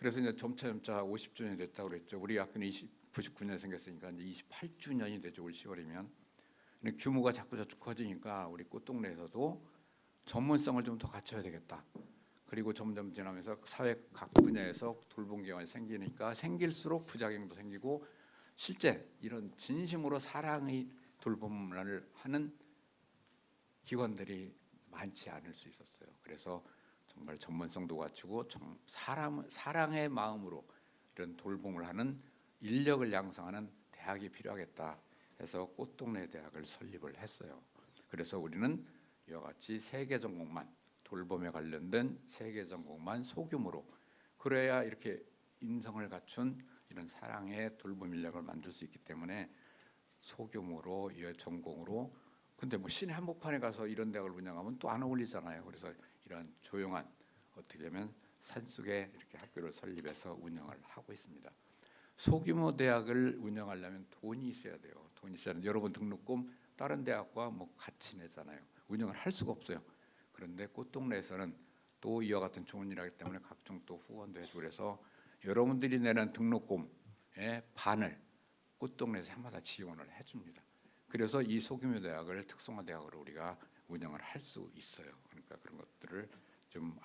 그래서 이제 점차 50주년이 됐다고 그랬죠. 우리 학교는 99년에 생겼으니까 이제 28주년이 되죠. 올 10월이면. 규모가 자꾸 커지니까 우리 꽃동네에서도 전문성을 좀 더 갖춰야 되겠다. 그리고 점점 지나면서 사회 각 분야에서 돌봄 기관이 생기니까 생길수록 부작용도 생기고 실제 이런 진심으로 사랑의 돌봄을 하는 기관들이 많지 않을 수 있었어요. 그래서 정말 전문성도 갖추고 사랑의 마음으로 이런 돌봄을 하는 인력을 양성하는 대학이 필요하겠다 해서 꽃동네 대학을 설립을 했어요. 그래서 우리는 이와 같이 3개 전공만, 돌봄에 관련된 3개 전공만 소규모로, 그래야 이렇게 인성을 갖춘 이런 사랑의 돌봄 인력을 만들 수 있기 때문에 소규모로 이 전공으로. 근데 뭐 시내 한복판에 가서 이런 대학을 운영하면 또 안 어울리잖아요. 그래서 이런 조용한, 어떻게 보면 산속에 이렇게 학교를 설립해서 운영을 하고 있습니다. 소규모 대학을 운영하려면 돈이 있어야 돼요. 돈이 있어야 돼요. 여러분 등록금 다른 대학과 뭐 같이 내잖아요. 운영을 할 수가 없어요. 그런데 꽃동네에서는 또 이와 같은 좋은 일을 하기 때문에 각종 또 후원도 해주고, 그래서 여러분들이 내는 등록금의 반을 꽃동네에서 해마다 지원을 해줍니다. 그래서 이 소규모 대학을 특성화 대학으로 우리가 운영을 할 수 있어요. 그러니까 그런 것들을 좀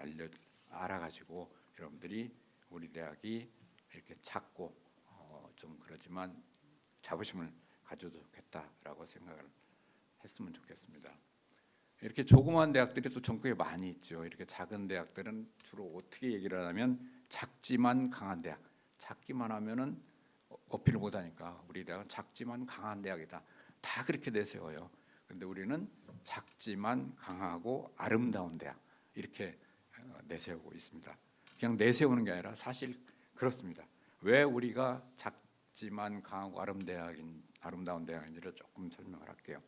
알아가지고 여러분들이 우리 대학이 이렇게 작고 좀 그러지만 자부심을 가져도 좋겠다라고 생각을 했으면 좋겠습니다. 이렇게 조그마한 대학들이 또 전국에 많이 있죠. 이렇게 작은 대학들은 주로 어떻게 얘기를 하냐면 작지만 강한 대학. 작기만 하면은 어필을 못하니까 우리 대학은 작지만 강한 대학이다. 다 그렇게 내세워요. 근데 우리는 작지만 강하고 아름다운 대학 이렇게 내세우고 있습니다. 그냥 내세우는 게 아니라 사실 그렇습니다. 왜 우리가 작지만 강하고 아름다운 대학인지를 조금 설명을 할게요.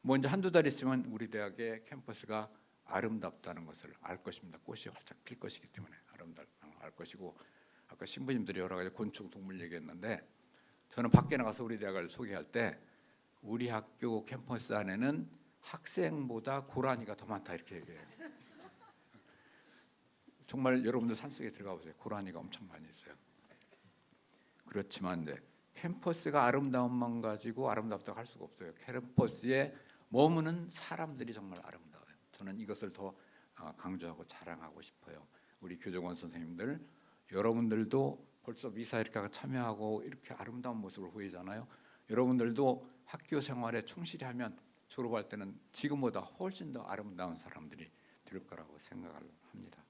먼저 한두 달 있으면 우리 대학의 캠퍼스가 아름답다는 것을 알 것입니다. 꽃이 활짝 필 것이기 때문에 아름답다는 걸 알 것이고, 아까 신부님들이 여러 가지 곤충 동물 얘기했는데 저는 밖에 나가서 우리 대학을 소개할 때 우리 학교 캠퍼스 안에는 학생보다 고라니가 더 많다 이렇게 얘기해요. 정말 여러분들 산속에 들어가 보세요. 고라니가 엄청 많이 있어요. 그렇지만 캠퍼스가 아름다움만 가지고 아름답다고 할 수가 없어요. 캠퍼스에 머무는 사람들이 정말 아름다워요. 저는 이것을 더 강조하고 자랑하고 싶어요. 우리 교정원 선생님들, 여러분들도 벌써 미사일과가 참여하고 이렇게 아름다운 모습을 보이잖아요. 여러분들도 학교 생활에 충실히 하면 졸업할 때는 지금보다 훨씬 더 아름다운 사람들이 될 거라고 생각을 합니다.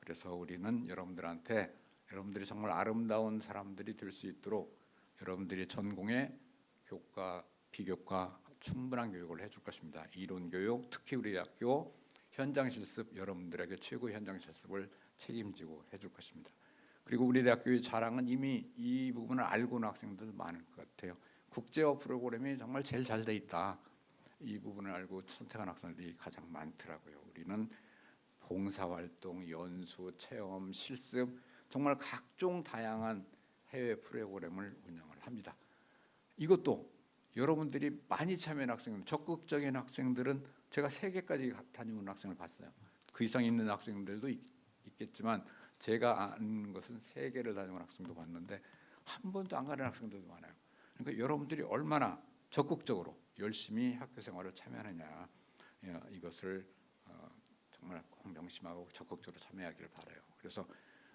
그래서 우리는 여러분들한테 여러분들이 정말 아름다운 사람들이 될 수 있도록 여러분들이 전공의 교과, 비교과 충분한 교육을 해줄 것입니다. 이론 교육, 특히 우리 학교 현장 실습, 여러분들에게 최고 현장 실습을 책임지고 해줄 것입니다. 그리고 우리 대학교의 자랑은 이미 이 부분을 알고 있는 학생들 많을 것 같아요. 국제화 프로그램이 정말 제일 잘 돼 있다. 이 부분을 알고 선택한 학생들이 가장 많더라고요. 우리는 봉사활동, 연수, 체험, 실습, 정말 각종 다양한 해외 프로그램을 운영을 합니다. 이것도 여러분들이 많이 참여한 학생들, 적극적인 학생들은 제가 3개까지 다니는 학생을 봤어요. 그 이상 있는 학생들도 있겠지만 제가 아는 것은 3개를 다니는 학생도 봤는데 한 번도 안 가는 학생들도 많아요. 그러니까 여러분들이 얼마나 적극적으로 열심히 학교 생활을 참여하느냐, 이것을 정말 꼭 명심하고 적극적으로 참여하기를 바라요. 그래서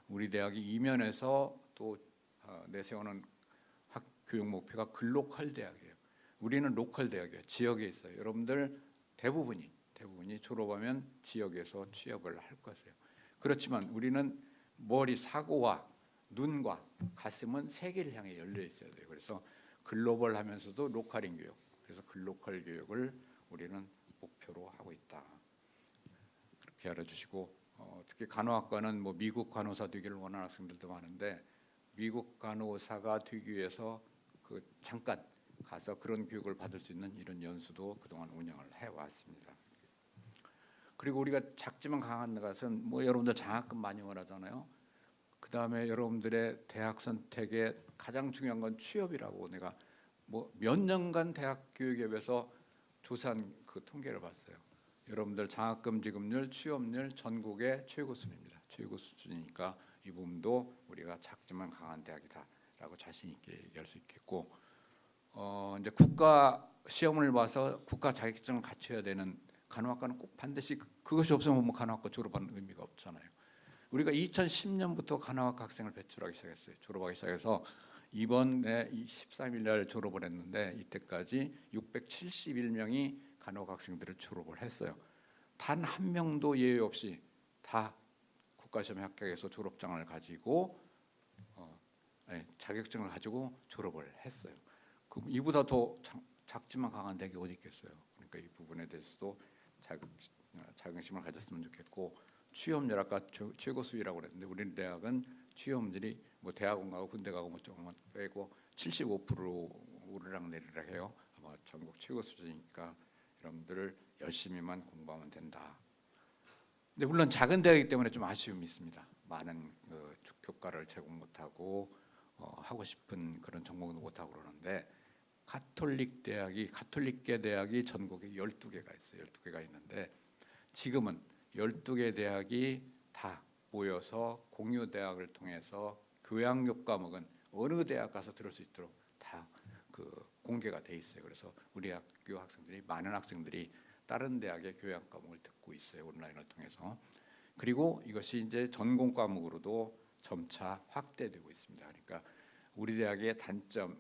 우리 대학이 이면에서 또 내세우는 교육 목표가 글로컬 대학이에요. 우리는 로컬 대학이에요. 지역에 있어요. 여러분들 대부분이 졸업하면 지역에서 취업을 할 것이에요. 그렇지만 우리는 머리, 사고와 눈과 가슴은 세계를 향해 열려 있어야 돼요. 그래서 글로벌하면서도 로컬인 교육, 그래서 글로컬 교육을 우리는 목표로 하고 있다. 그렇게 알아주시고, 특히 간호학과는 뭐 미국 간호사 되기를 원하는 학생들도 많은데 미국 간호사가 되기 위해서 잠깐 가서 그런 교육을 받을 수 있는 이런 연수도 그동안 운영을 해왔습니다. 그리고 우리가 작지만 강한 것은 뭐 여러분들 장학금 많이 원하잖아요. 그 다음에 여러분들의 대학 선택에 가장 중요한 건 취업이라고 내가 뭐 몇 년간 대학 교육협에서 조사한 그 통계를 봤어요. 여러분들 장학금 지급률, 취업률 전국의 최고 순입니다. 최고 수준이니까 이 부분도 우리가 작지만 강한 대학이다라고 자신 있게 얘기할 수 있겠고, 이제 국가 시험을 봐서 국가 자격증을 갖춰야 되는 간호학과는 꼭 반드시 그것이 없으면 뭐 간호학과 졸업하는 의미가 없잖아요. 우리가 2010년부터 간호학과 학생을 배출하기 시작했어요. 졸업하기 시작해서 이번에 13일 날 졸업을 했는데 이때까지 671명이 간호학 학생들을 졸업을 했어요. 단 한 명도 예외 없이 다 국가시험에 합격해서 졸업장을 가지고 자격증을 가지고 졸업을 했어요. 이보다 더 작지만 강한 대학이 어디 있겠어요. 그러니까 이 부분에 대해서도 자긍심을 가졌으면 좋겠고, 취업률 아까 최고 수위라고 그랬는데 우리 대학은 취업률이 뭐 대학원 가고 군대 가고 뭐 조금만 빼고 75%로 오르락내리락 해요. 아마 전국 최고 수준이니까 여러분들 열심히만 공부하면 된다. 근데 물론 작은 대학이기 때문에 좀 아쉬움이 있습니다. 많은 교과를 제공 못하고 하고 싶은 그런 전공도 못하고 그러는데, 가톨릭계 대학이 전국에 12개가 있어요. 12개가 있는데 지금은 12개 대학이 다 모여서 공유대학을 통해서 교양육 과목은 어느 대학 가서 들을 수 있도록 다 공개가 돼 있어요. 그래서 우리 학교 학생들이, 많은 학생들이 다른 대학의 교양 과목을 듣고 있어요. 온라인을 통해서. 그리고 이것이 이제 전공 과목으로도 점차 확대되고 있습니다. 그러니까 우리 대학의 장점,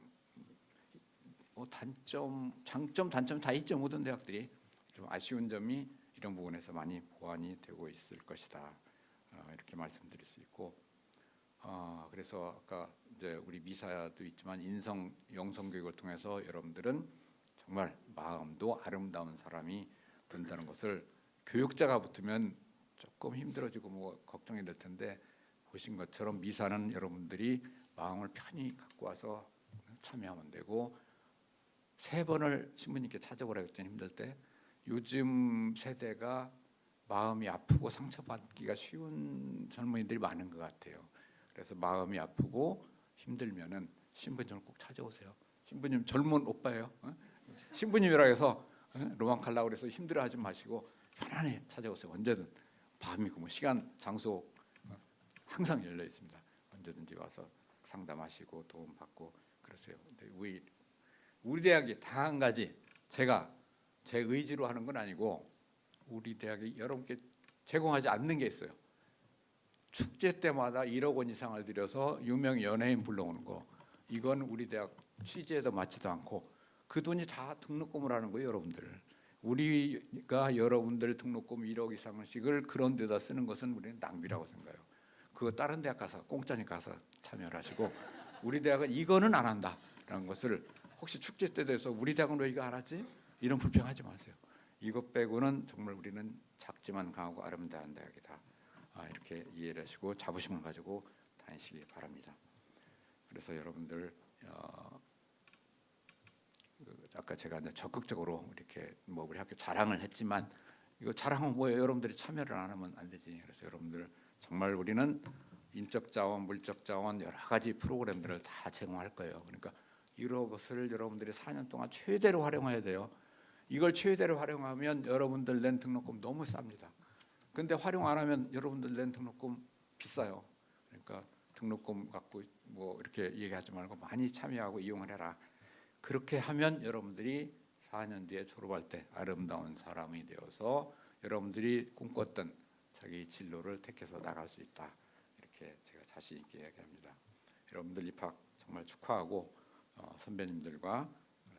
단점 다 있죠. 모든 대학들이. 좀 아쉬운 점이 이런 부분에서 많이 보완이 되고 있을 것이다. 이렇게 말씀드릴 수 있고, 그래서 아까 이제 우리 미사도 있지만 영성 교육을 통해서 여러분들은 정말 마음도 아름다운 사람이 된다는 것을, 교육자가 붙으면 조금 힘들어지고 뭐 걱정이 될 텐데, 보신 것처럼 미사는 여러분들이 마음을 편히 갖고 와서 참여하면 되고, 3번을 신부님께 찾아보라 했더니 힘들 때, 요즘 세대가 마음이 아프고 상처받기가 쉬운 젊은이들이 많은 것 같아요. 그래서 마음이 아프고 힘들면은 신부님을 꼭 찾아오세요. 신부님 젊은 오빠예요. 신부님이라 해서 로망하려고 그래서 힘들어하지 마시고 편안히 찾아오세요. 언제든. 밤이고 뭐 시간, 장소 항상 열려 있습니다. 언제든지 와서 상담하시고 도움 받고 그러세요. 근데 우리 대학이 다 한 가지, 제가 제 의지로 하는 건 아니고 우리 대학이 여러분께 제공하지 않는 게 있어요. 축제 때마다 1억 원 이상을 들여서 유명 연예인 불러오는 거, 이건 우리 대학 취지에도 맞지도 않고 그 돈이 다 등록금을 하는 거예요. 여러분들, 우리가 여러분들 등록금 1억 이상씩을 그런 데다 쓰는 것은 우리는 낭비라고 생각해요. 그거 다른 대학 가서 공짜니까 가서 참여를 하시고, 우리 대학은 이거는 안 한다라는 것을, 혹시 축제 때 돼서 우리 대학은 왜 이거 안 하지? 이런 불평하지 마세요. 이것 빼고는 정말 우리는 작지만 강하고 아름다운 대학이다. 이렇게 이해를 하시고 자부심을 가지고 다니시기 바랍니다. 그래서 여러분들 아까 제가 이제 적극적으로 이렇게 뭐 우리 학교 자랑을 했지만, 이거 자랑은 뭐예요? 여러분들이 참여를 안 하면 안 되지. 그래서 여러분들 정말 우리는 인적 자원, 물적 자원 여러 가지 프로그램들을 다 제공할 거예요. 그러니까 이런 것을 여러분들이 4년 동안 최대로 활용해야 돼요. 이걸 최대로 활용하면 여러분들 낸 등록금 너무 쌉니다. 근데 활용 안 하면 여러분들 낸 등록금 비싸요. 그러니까 등록금 갖고 뭐 이렇게 얘기하지 말고 많이 참여하고 이용을 해라. 그렇게 하면 여러분들이 4년 뒤에 졸업할 때 아름다운 사람이 되어서 여러분들이 꿈꿨던 자기 진로를 택해서 나갈 수 있다. 이렇게 제가 자신 있게 이야기합니다. 여러분들 입학 정말 축하하고 선배님들과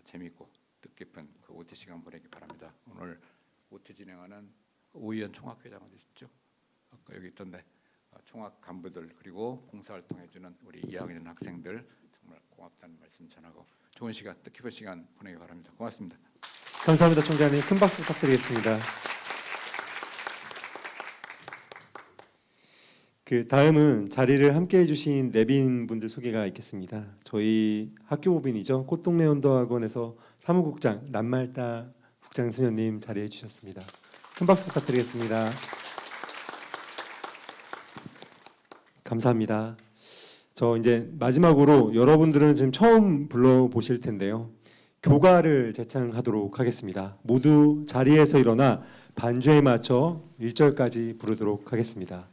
재미있고 뜻깊은 그 OT 시간 보내기 바랍니다. 오늘 OT 진행하는 오희연 총학회장 어디 있죠? 아까 여기 있던데, 총학 간부들 그리고 봉사활동 해주는 우리 2학년 학생들 정말 고맙다는 말씀 전하고 좋은 시간, 뜻깊은 시간 보내기 바랍니다. 고맙습니다. 감사합니다. 총장님, 큰 박수 부탁드리겠습니다. 다음은 자리를 함께해 주신 내빈 분들 소개가 있겠습니다. 저희 학교법인이죠. 꽃동네 언더학원에서 사무국장 남말따 국장수녀님 자리해 주셨습니다. 큰 박수 부탁드리겠습니다. 감사합니다. 저 이제 마지막으로 여러분들은 지금 처음 불러보실 텐데요. 교가를 제창하도록 하겠습니다. 모두 자리에서 일어나 반주에 맞춰 1절까지 부르도록 하겠습니다.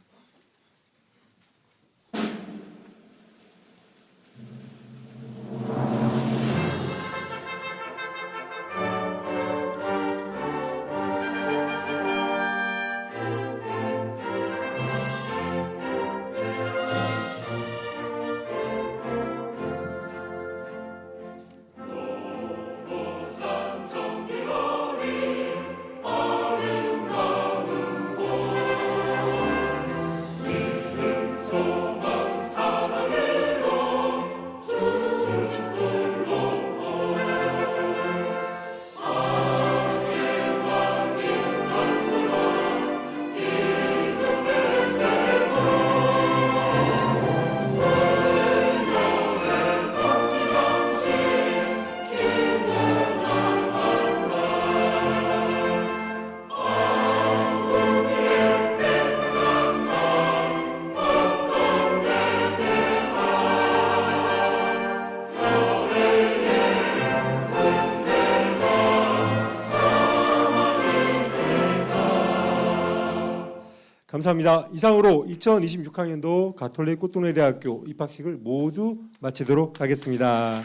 감사합니다. 이상으로 2026학년도 가톨릭 꽃동네대학교 입학식을 모두 마치도록 하겠습니다.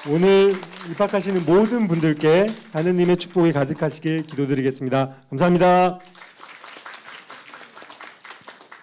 오늘 입학하시는 모든 분들께 하느님의 축복이 가득하시길 기도드리겠습니다. 감사합니다.